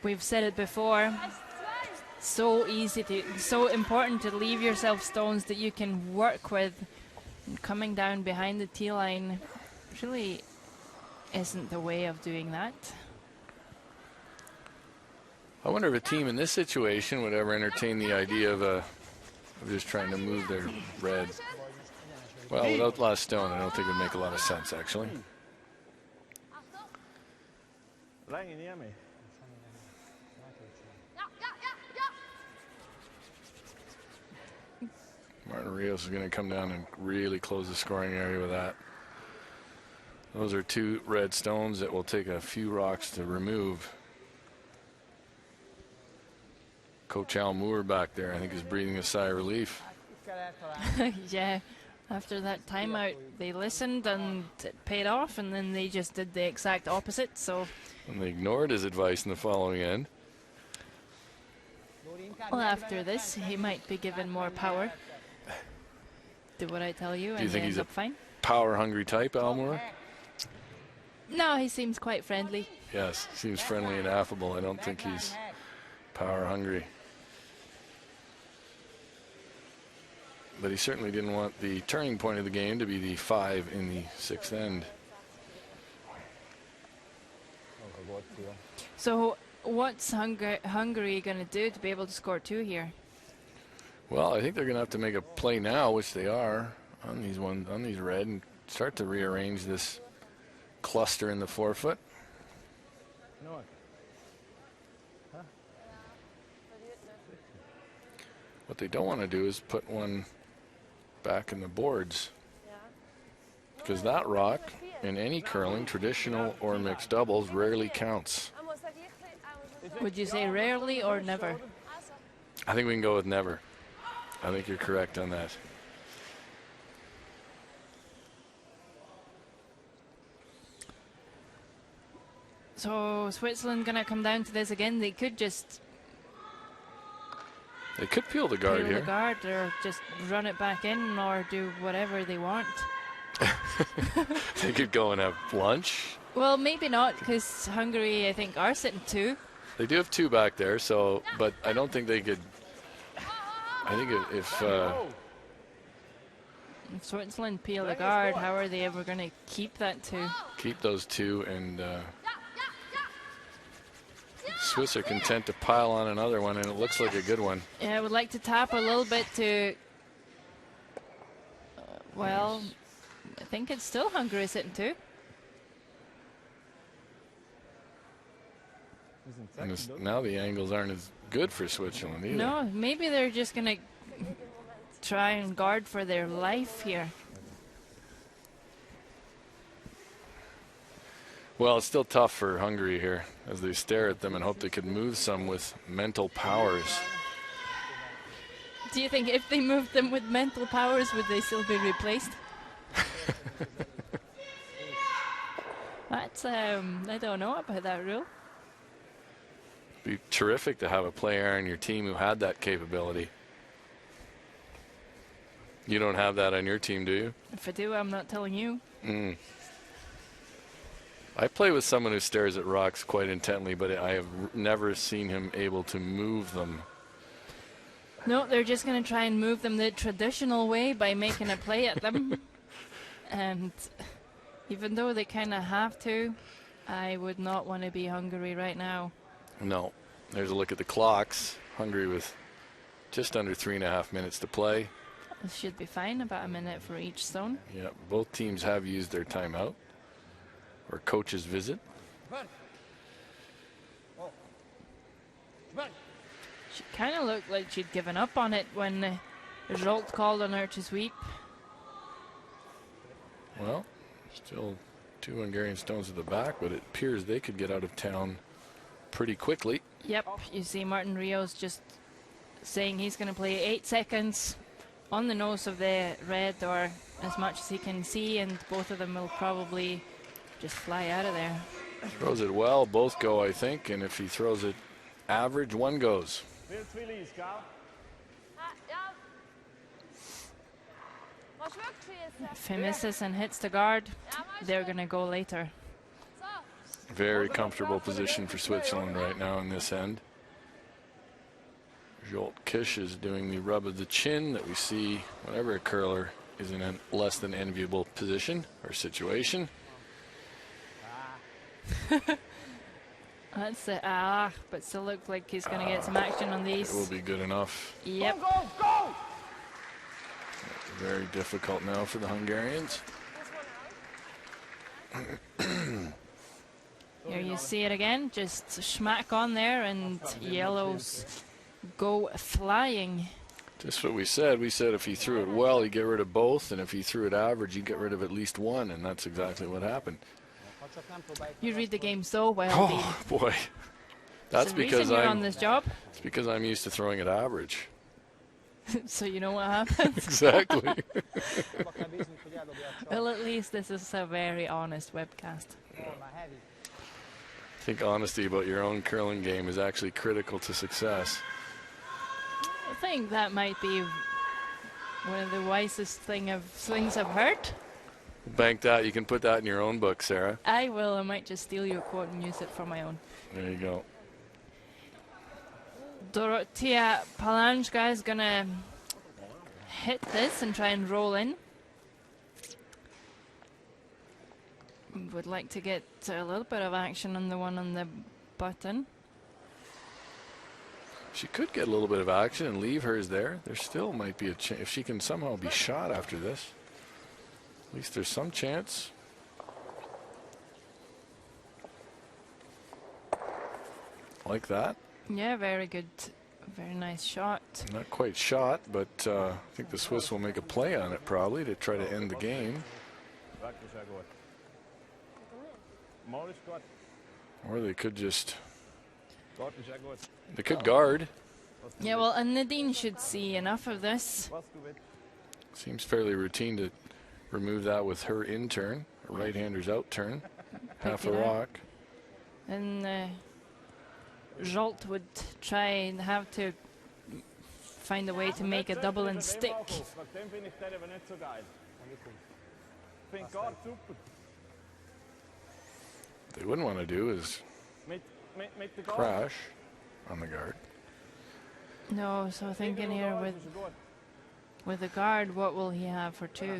We've said it before. So important to leave yourself stones that you can work with. And coming down behind the tee line really isn't the way of doing that. I wonder if a team in this situation would ever entertain the idea of just trying to move their red. Well, without last stone, I don't think it would make a lot of sense, actually. Martin Rios is going to come down and really close the scoring area with that. Those are 2 red stones that will take a few rocks to remove. Coach Al Moore back there, I think, is breathing a sigh of relief. Yeah, after that timeout, they listened and it paid off, and then they just did the exact opposite. So, and they ignored his advice in the following end. Well, after this, he might be given more power. Do what I tell you, and he ends up fine. Power-hungry type, Al Moore? No, he seems quite friendly. Yes, seems friendly and affable. I don't think he's power-hungry. But he certainly didn't want the turning point of the game to be the 5 in the 6th end. So what's Hungary going to do to be able to score 2 here? Well, I think they're going to have to make a play now, which they are on these red, and start to rearrange this cluster in the forefoot. What they don't want to do is put one back in the boards, because that rock in any curling, traditional or mixed doubles, rarely counts. Would you say rarely or never? I think we can go with never. I think you're correct on that. So Switzerland gonna come down to this again. They could just peel the guard here. The guard, or just run it back in, or do whatever they want. They could go and have lunch. Well, maybe not, because Hungary, I think, are sitting 2. They do have 2 back there, so, but I don't think they could. I think if Switzerland peel the guard, how are they ever going to keep that 2? Keep those 2, and Swiss are content to pile on another one, and it looks like a good one. Yeah, I would like to tap a little bit to. Well, I think it's still Hungary sitting 2. And now the angles aren't as good for Switzerland either. No, maybe they're just going to try and guard for their life here. Well, it's still tough for Hungary here as they stare at them and hope they could move some with mental powers. Do you think if they moved them with mental powers, would they still be replaced? That's I don't know about that rule. Be terrific to have a player on your team who had that capability. You don't have that on your team, do you? If I do, I'm not telling you. I play with someone who stares at rocks quite intently, but I have never seen him able to move them. No, they're just going to try and move them the traditional way by making a play at them. And even though they kind of have to, I would not want to be Hungary right now. No. There's a look at the clocks. Hungary with just under 3.5 minutes to play. This should be fine, about a minute for each zone. Yeah, both teams have used their timeout or coach's visit. She kind of looked like she'd given up on it when Jolt called on her to sweep. Well, still 2 Hungarian stones at the back, but it appears they could get out of town pretty quickly. Yep, you see Martin Rios just saying he's going to play 8 seconds on the nose of the red, or as much as he can see, and both of them will probably just fly out of there. Throws it well, both go, I think, and if he throws it average, one goes. If he misses and hits the guard, they're going to go later. Very comfortable position for Switzerland right now in this end. Jolt Kish is doing the rub of the chin that we see whenever a curler is in a less than enviable position or situation. That's it. But still looks like he's going to get some action on these. It will be good enough. Yep. Go! Very difficult now for the Hungarians. Here you see it again, just schmack on there, and yellows go flying. Just what we said. We said if he threw it well, he'd get rid of both, and if he threw it average, he'd get rid of at least one, and that's exactly what happened. You read the game so well, Dean. Oh boy, that's There's a because reason you're on I'm. this job. It's because I'm used to throwing it average. So you know what happens. Exactly. Well, at least this is a very honest webcast. I think honesty about your own curling game is actually critical to success. I think that might be one of the wisest things I've heard. Bank that. You can put that in your own book, Sarah. I will. I might just steal your quote and use it for my own. There you go. Dorothea Palanska is going to hit this and try and roll in. Would like to get a little bit of action on the one on the button. She could get a little bit of action and leave hers there. There still might be a chance. If she can somehow be shot after this, at least there's some chance. Like that. Yeah, very good. Very nice shot. Not quite shot, but I think the Swiss will make a play on it probably to try to end the game. Or they could just... They could guard. Yeah, well, and Nadine should see enough of this. Seems fairly routine to remove that with her in turn. A right-hander's out turn. Half a it up. rock. And Jolt would try and have to find a way to make a double and stick. What they wouldn't want to do is crash on the guard. No, so thinking here with the guard, what will he have for two?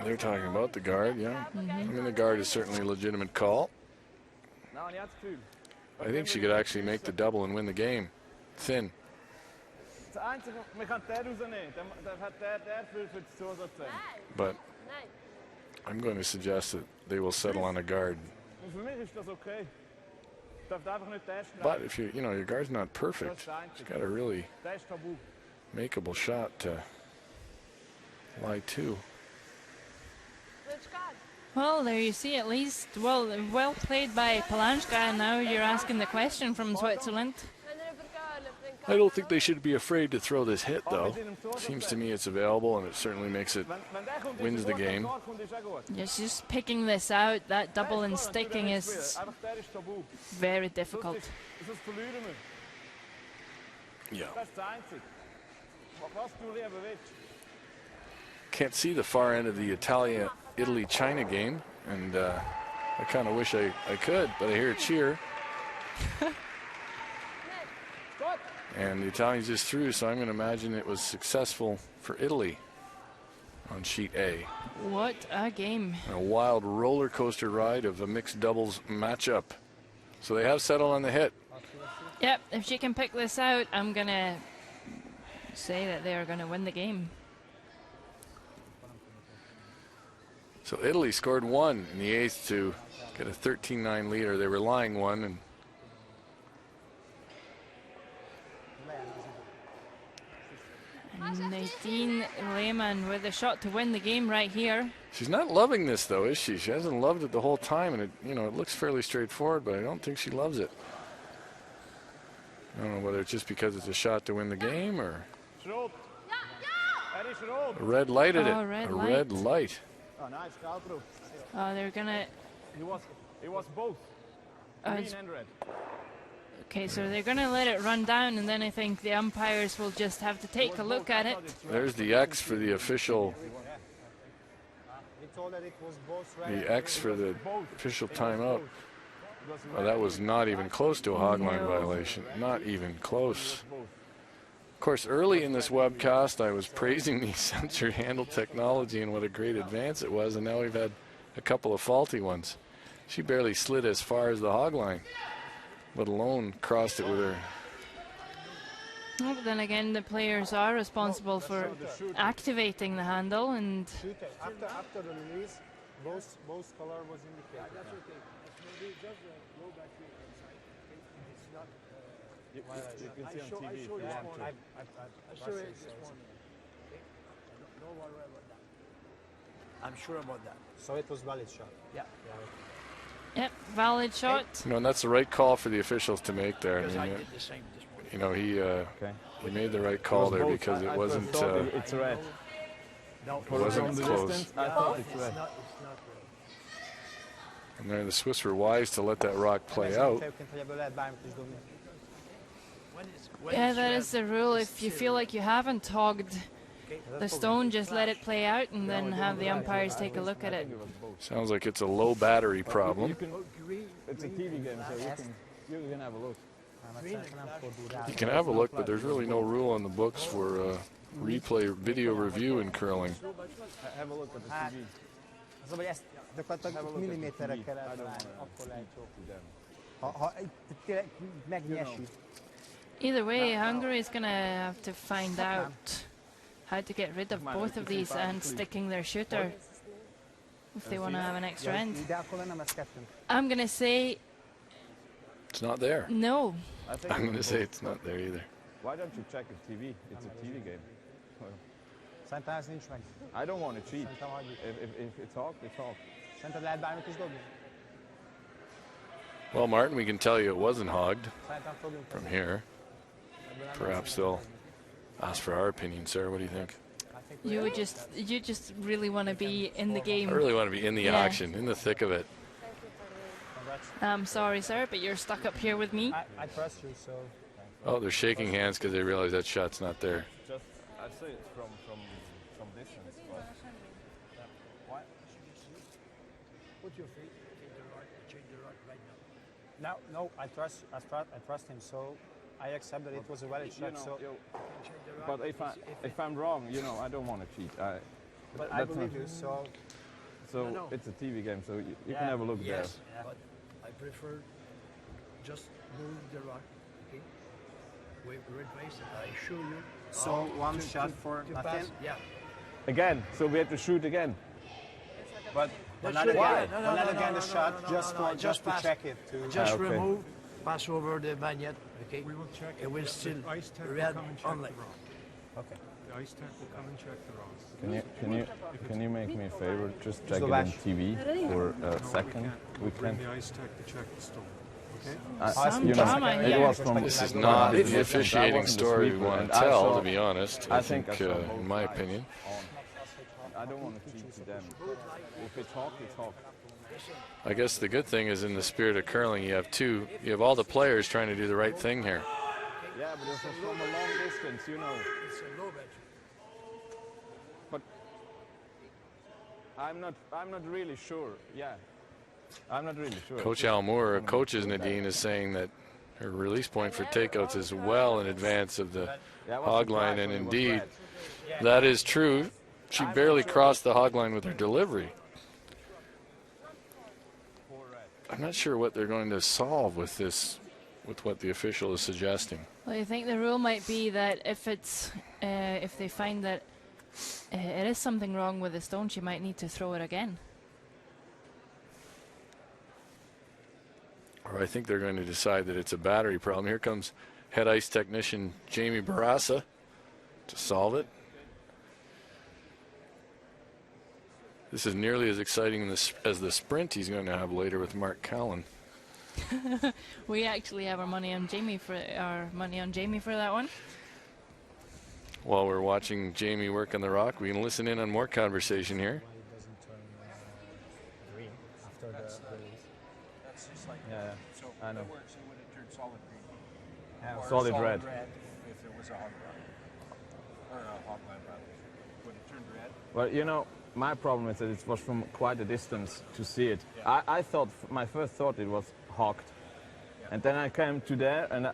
They're talking about the guard, yeah. I mean, the guard is certainly a legitimate call. I think she could actually make the double and win the game. Thin. But I'm going to suggest that they will settle on a guard. But if you know, your guard's not perfect, it's got a really makeable shot to lie to. Well, there you see, at least, well played by Palanska, and now you're asking the question from Switzerland. I don't think they should be afraid to throw this hit, though. Seems to me it's available, and it certainly makes it wins the game. Yes, just picking this out, that double and sticking is very difficult. Yeah. Can't see the far end of the Italy-China game, and I kind of wish I could, but I hear a cheer. And the Italians just threw, so I'm going to imagine it was successful for Italy on sheet A. What a game. A wild roller coaster ride of a mixed doubles matchup. So they have settled on the hit. Yep, if she can pick this out, I'm going to say that they are going to win the game. So Italy scored one in the eighth to get a 13-9 lead, or they were lying one. And Nadine Lehmann with a shot to win the game right here. she's not loving this, though, is she? She hasn't loved it the whole time, and it looks fairly straightforward, but I don't think she loves it. I don't know whether it's just because it's a shot to win the game or a red light at it. Red light. Oh, they're gonna. It was both. Green and red. Okay, so they're gonna let it run down, and then I think the umpires will just have to take a look at it. There's the X for the official. The X for the official timeout. Oh, that was not even close to a hogline violation. Not even close. Of course, early in this webcast, I was praising the sensor handle technology and what a great advance it was, and now we've had a couple of faulty ones. She barely slid as far as the hogline, let alone crossed it with her. Well, but then again, the players are responsible for activating the handle, and After the release, both color was indicated. You can see on TV if you want to. I'm sure about that. So it was valid shot. Yeah. yep, valid shot. And that's the right call for the officials to make there. Because I I mean, did the same this morning. he made the right call there because it wasn't. It's red. No, It wasn't From the close. distance, I thought it's red. it's not red. And then the Swiss were wise to let that rock play out. When Yeah, it's that red, is the rule. If you feel like you haven't hogged the stone, just let it play out and then have the umpires take a look at it. Sounds like it's a low battery problem. It's a TV game, so you can have a look. You can have a look, but there's really no rule on the books for replay video review in curling. Have a look at the TV. Szóval ezt gyakorlatilag milliméterre kell eltalálni, akkor lehet jó. Ha tényleg megnyesít. Either way, Hungary is going to have to find out how to get rid of both of these and sticking their shooter if they want to have an extra end. De akkor nem lesz kettőnk. I'm going to say It's not there. no. I'm going to say it's not there either. Why don't you check the TV? It's a TV game. Szerintem ez nincs meg. I don't want to cheat. Szerintem hagyjuk. If it's hawk, it's hawk. Szerinted lehet bármit is dobni? Well, Martin, we can tell you it wasn't hogged Szerintem fogunk. from here. Perhaps they'll ask for our opinion, Sarah. What do you think? You just really want to be in the I game. really want to be in the Yeah. action, in the thick of it. I'm sorry, sir, but you're stuck up here with me. I trust you, so. Oh, they're shaking hands because they realize that shot's not there. Just, I'd say it's from distance. But why? Put your feet, take the rod, change the rod right now. No, I trust him, so I accept that it was a valid shot. So, Change the rod. But if I'm wrong, I don't want to cheat. but I believe you, so. So No. it's a TV game, so you can have a look there. Yes, but I prefer just move the rod, okay? Wait, face, and I show you. So one shot for to nothing. pass. Yeah. Again, so we have to shoot again. But That's not it. again. No, Not again the shot, no, just to pass. check it. Just okay. remove, pass over the magnet, okay? We will check It will still ice tech will red come and check only. the rod. Okay. The ice tech will come and check the rods. Can you make me a favor? Just check it Zobacz. on TV for a second. We Bring can. the ice tech to check the stone. Some drama it here. was from. This is not the officiating story we want to tell, to be honest. I think think, I saw both in my sides opinion. I don't want to cheat to them. If it's hawk, it's hawk. I guess the good thing is in the spirit of curling, you have all the players trying to do the right thing here. Yeah, but this was from a long distance, you know. It's a low bet. But I'm not really sure. Yeah, I'm not really sure. Coach Al Moore, coaches Nadine, is saying that her release point for takeouts is well in advance of the hog line, and indeed, that is true. She barely crossed the hog line with her delivery. I'm not sure what they're going to solve with this, with what the official is suggesting. Well, I think the rule might be that if it's if they find that it is something wrong with the stone, she might need to throw it again. Or I think they're going to decide that it's a battery problem. Here comes head ice technician Jamie Barassa to solve it. This is nearly as exciting as the sprint he's going to have later with Mark Callan. We actually have our money on Jamie for that one. While we're watching Jamie work on the rock, we can listen in on more conversation here. Yeah, I know. Works, it would have turned solid green. Or solid red. If there was a hog line. Or a hog line, rather. Would it turned red? Well, you know, my problem is that it was from quite a distance to see it. Yeah. I thought, my first thought it was hawked. Yeah. And then I came to there and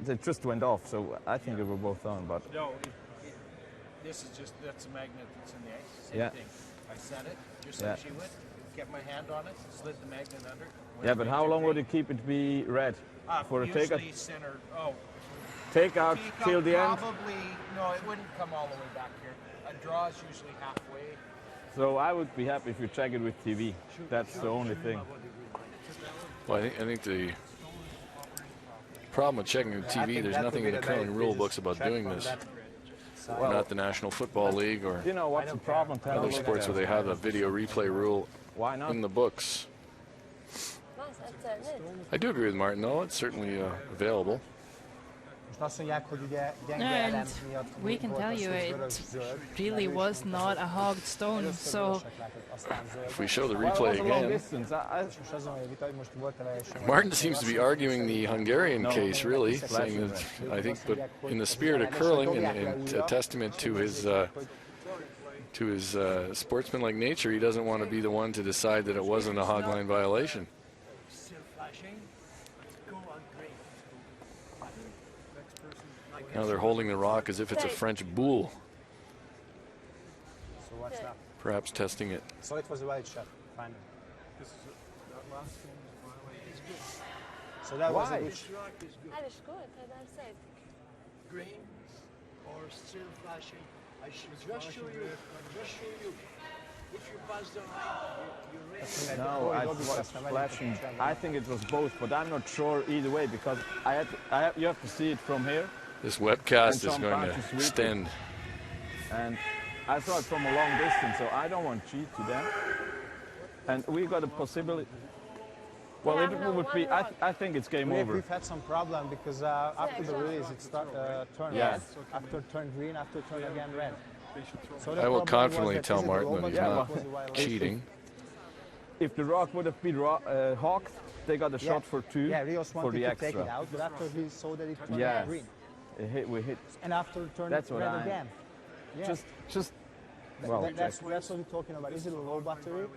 it just went off, so I think it were both on, but... No, this is just, that's a magnet that's in the ice. Same thing. I set it, just like she would. Kept my hand on it, slid the magnet under. Yeah, but how long would it keep it be red? For a takeout? Usually center, Takeout till the end? Probably, no, it wouldn't come all the way back here. A draw is usually halfway. So I would be happy if you check it with TV. That's the only thing. Well, I think the problem with checking with TV, there's nothing in the curling rule books about doing this. Well, not the National Football League or you know what's the problem? Other sports where they have a video replay rule in the books. I do agree with Martin, though. It's certainly available. And we can tell you it really was not a hogged stone, so... If we show the replay again... Martin seems to be arguing the Hungarian case, really, saying that, I think, but in the spirit of curling and a testament to his sportsmanlike nature, he doesn't want to be the one to decide that it wasn't a hogline violation. Now they're holding the rock as if it's a French boule. So what's that? Perhaps testing it. So it was a right shot, finally. So that was a good shot. That is good, as I said. Green or still flashing. I should just show you. If you pass the line, you're No, I was flashing. I think it was both, but I'm not sure either way because you have to see it from here. This webcast is going to extend. And I saw it from a long distance, so I don't want to cheat to them. And we got a possibility. Well, it would be. I think it's game over. We've had some problem because after the release, it turned red. After turned green, after turned again red. So I will confidently tell Martin that he's not cheating. If the rock would have been hawked, they got a shot for two for the extra. Take it out, but after he saw that it turned green. We hit. And after it turned red again. Yeah. Just. Well, that's what we're talking about. Is it a low battery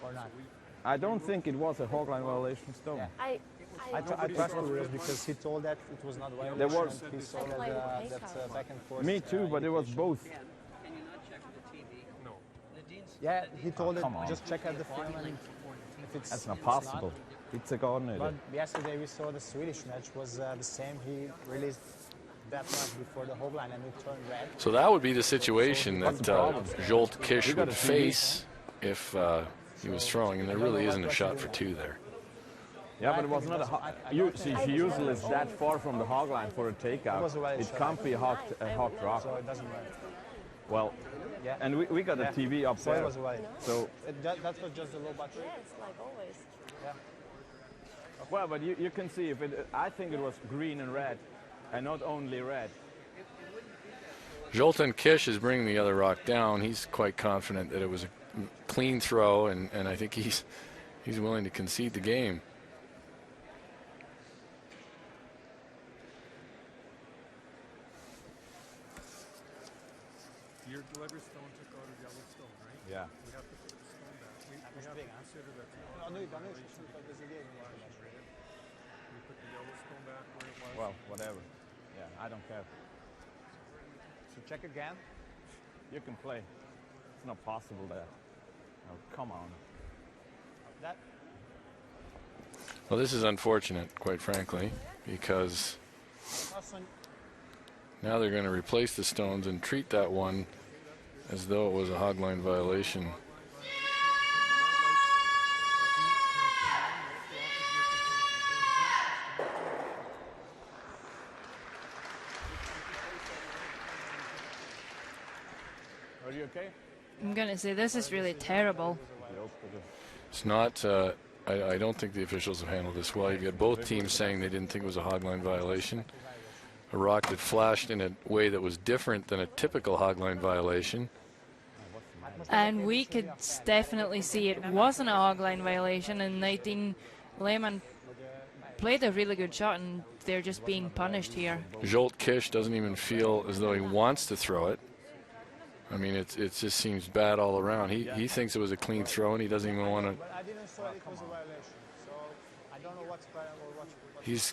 or not? I don't think it was a hogline violation stone. Yeah. I trust the rules because he told that it was not a violation. There was. He saw that back and forth. Me too, but it was both. Can you not check the TV? No. Yeah, he told it. Just check out the film and if it's. That's not possible. It's a coordinator. But yesterday we saw the Swedish match was the same. He released that much before the hog line and it turned red. So that would be the situation that Jolt Kish would face if he was throwing, and there really isn't a shot for two there. Yeah, but it was not a see, she usually is that far from the hog line for a takeout. It can't be a hot rock. So it doesn't matter. Well, and we got a TV up there. So that was just a low battery? Yes, like always. Yeah. Well, but you can see if it. I think it was green and red, and not only red. Zoltan Kish is bringing the other rock down. He's quite confident that it was a clean throw, and I think he's willing to concede the game. Your delivery stone took out a yellow stone, right? Yeah. We have to put the stone back. We have to consider that. A nőben is mondta, hogy ez egy We put the yellow stone back where it was. Well, whatever. Yeah, I don't care. So check again. You can play. It's not possible there. Oh, come on. That. Well, this is unfortunate, quite frankly, because now they're going to replace the stones and treat that one as though it was a hog line violation. Are you okay? I'm going to say this is really terrible. It's not, I don't think the officials have handled this well. You've got both teams saying they didn't think it was a hog line violation. A rock that flashed in a way that was different than a typical hog line violation. And we could definitely see it wasn't a hog line violation, and 19 Lehman played a really good shot, and they're just being punished here. Jolt Kish doesn't even feel as though he wants to throw it. I mean, it just seems bad all around. He thinks it was a clean throw, and he doesn't even want to. But I didn't say it was a violation, so I don't know what's better or what's.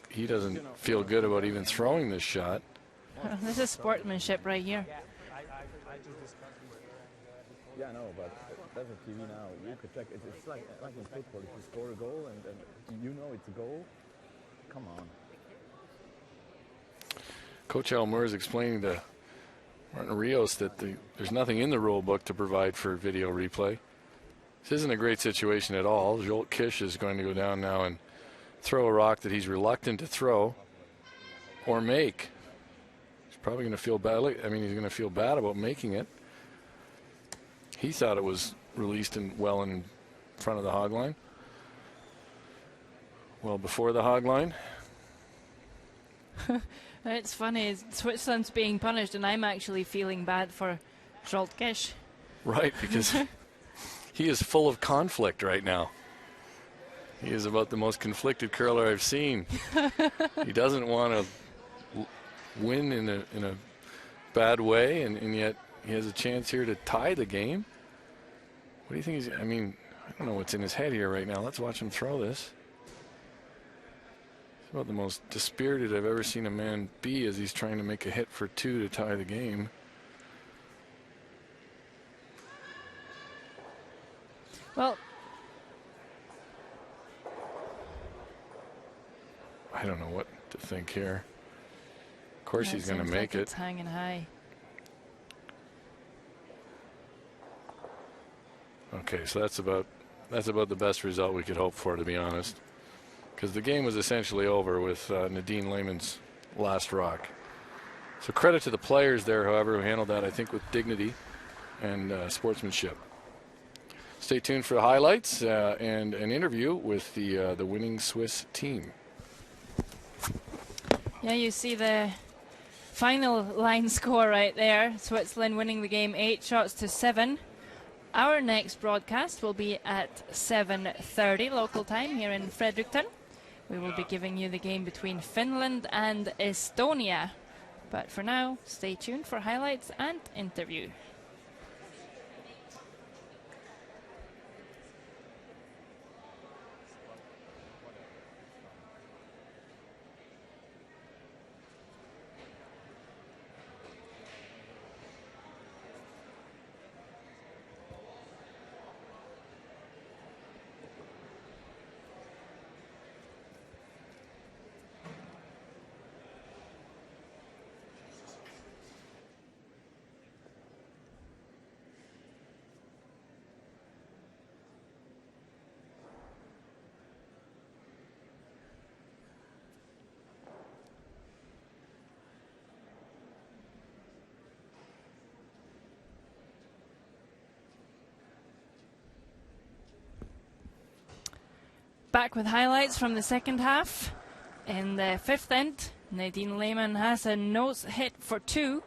He doesn't feel good about even throwing this shot. This is sportsmanship right here. I just discussed with her and Yeah, no, but that's a TV now. You could check. It's like in football. If you score a goal and you know it's a goal, come on. Coach Almur is explaining to Martin Rios that there's nothing in the rule book to provide for video replay. This isn't a great situation at all. Jolt Kish is going to go down now and throw a rock that he's reluctant to throw or make. He's probably going to feel bad. I mean, he's going to feel bad about making it. He thought it was released well in front of the hog line. Well, before the hog line. It's funny, Switzerland's being punished, and I'm actually feeling bad for Jolt Kish. Right, because he is full of conflict right now. He is about the most conflicted curler I've seen. He doesn't want to win in a bad way, and yet he has a chance here to tie the game. What do you think I mean, I don't know what's in his head here right now. Let's watch him throw this. It's about the most dispirited I've ever seen a man be as he's trying to make a hit for two to tie the game. Well, I don't know what to think here. Of course he's going to make like it. It's hanging high. Okay, so that's about the best result we could hope for, to be honest, because the game was essentially over with Nadine Lehman's last rock. So credit to the players there, however, who handled that, I think, with dignity and sportsmanship. Stay tuned for the highlights and an interview with the winning Swiss team. Yeah, you see the final line score right there. Switzerland winning the game 8-7. Our next broadcast will be at 7:30 local time here in Fredericton. We will be giving you the game between Finland and Estonia. But for now, stay tuned for highlights and interview. back with highlights from the second half. In the fifth end, Nadine Lehmann has a nose hit for 2.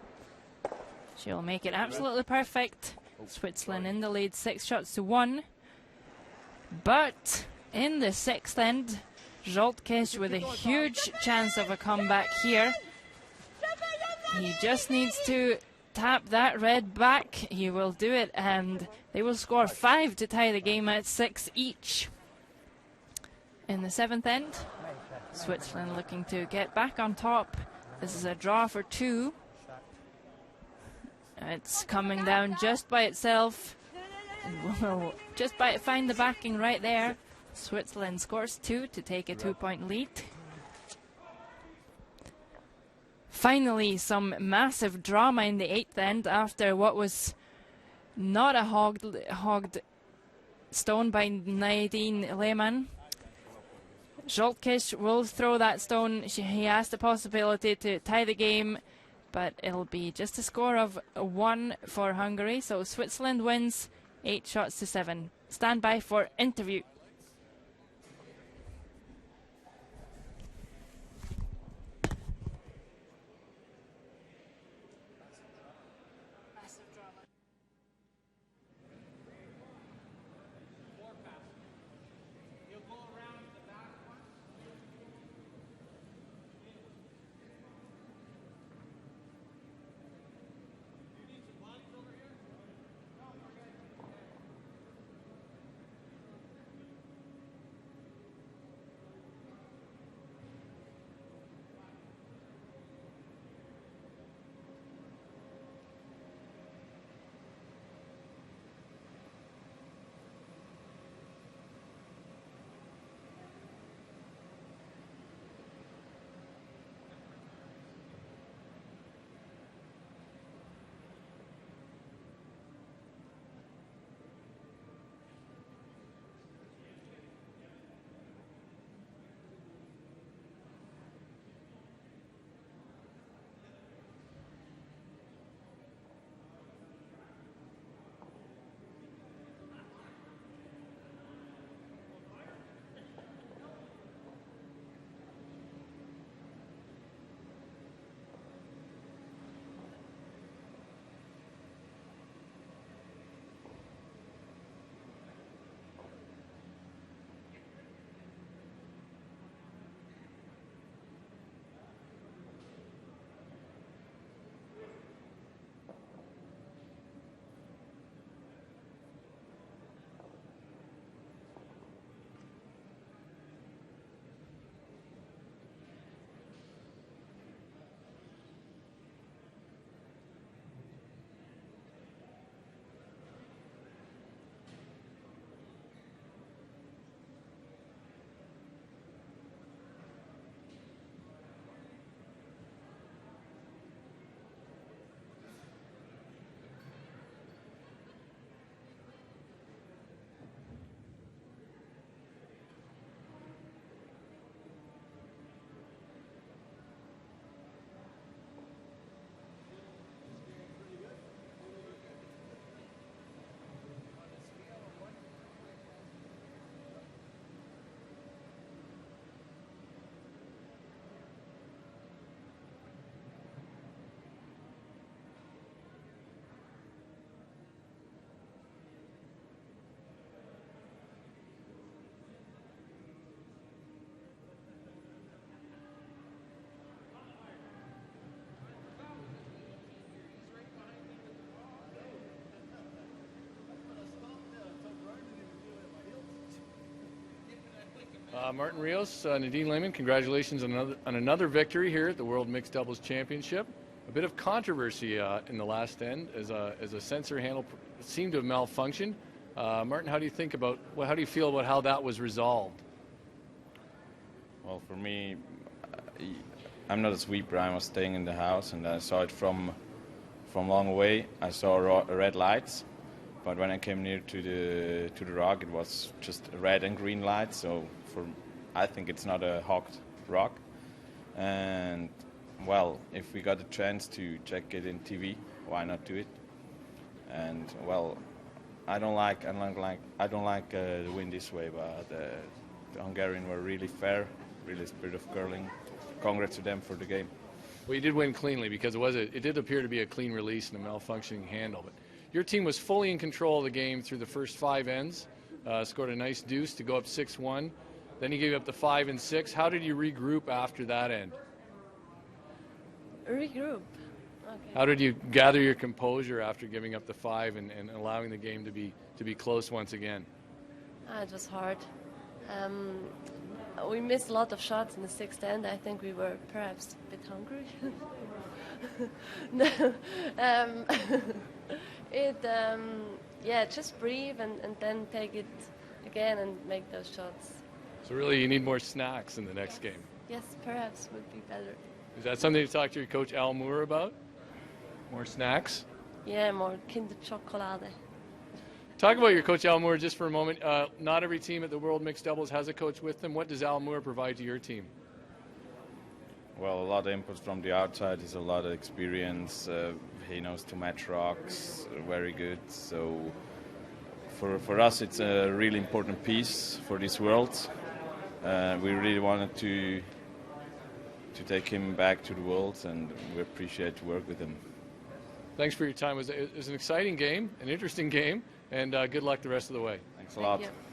She'll make it absolutely perfect. Switzerland in the lead, 6 shots to 1. But in the sixth end, Zsoltkis with a huge chance of a comeback here. He just needs to tap that red back. He will do it, and they will score 5 to tie the game at 6 each. In the seventh end, Switzerland looking to get back on top. This is a draw for 2. It's coming down just by itself. It will just find the backing right there. Switzerland scores 2 to take a 2-point lead. Finally, some massive drama in the eighth end after what was not a hogged stone by Nadine Lehmann. Zsoltkis will throw that stone. He has the possibility to tie the game, but it'll be just a score of 1 for Hungary. So Switzerland wins 8 shots to 7. Stand by for interview. Martin Rios, Nadine Lehmann, congratulations on another victory here at the World Mixed Doubles Championship. A bit of controversy in the last end as a sensor handle seemed to have malfunctioned. Martin, how do you feel about how that was resolved? Well, for me, I'm not a sweeper. I was staying in the house, and I saw it from long away. I saw red lights, but when I came near to the rock, it was just red and green lights. So I think it's not a hogged rock. And well, if we got a chance to check it in TV, why not do it? And well, I don't like the win this way, but the Hungarian were really fair, really spirit of curling. Congrats to them for the game. Well, you did win cleanly because it did appear to be a clean release and a malfunctioning handle. But your team was fully in control of the game through the first 5 ends, scored a nice deuce to go up 6-1. Then you gave up the 5 and 6. How did you regroup after that end? Regroup. Okay. How did you gather your composure after giving up the 5 and allowing the game to be close once again? It was hard. We missed a lot of shots in the 6th end. I think we were perhaps a bit hungry. No. Just breathe and then take it again and make those shots. So really, you need more snacks in the next game. Yes, perhaps would be better. Is that something to talk to your coach Al Moore about? More snacks? Yeah, more Kinderschokolade. Talk about your coach Al Moore just for a moment. Not every team at the World Mixed Doubles has a coach with them. What does Al Moore provide to your team? Well, a lot of inputs from the outside. He's a lot of experience. He knows to match rocks very good. So for us, it's a really important piece for this world. We really wanted to take him back to the world, and we appreciate to work with him. Thanks for your time. It was an exciting game, an interesting game, and good luck the rest of the way. Thanks a lot. Thank you.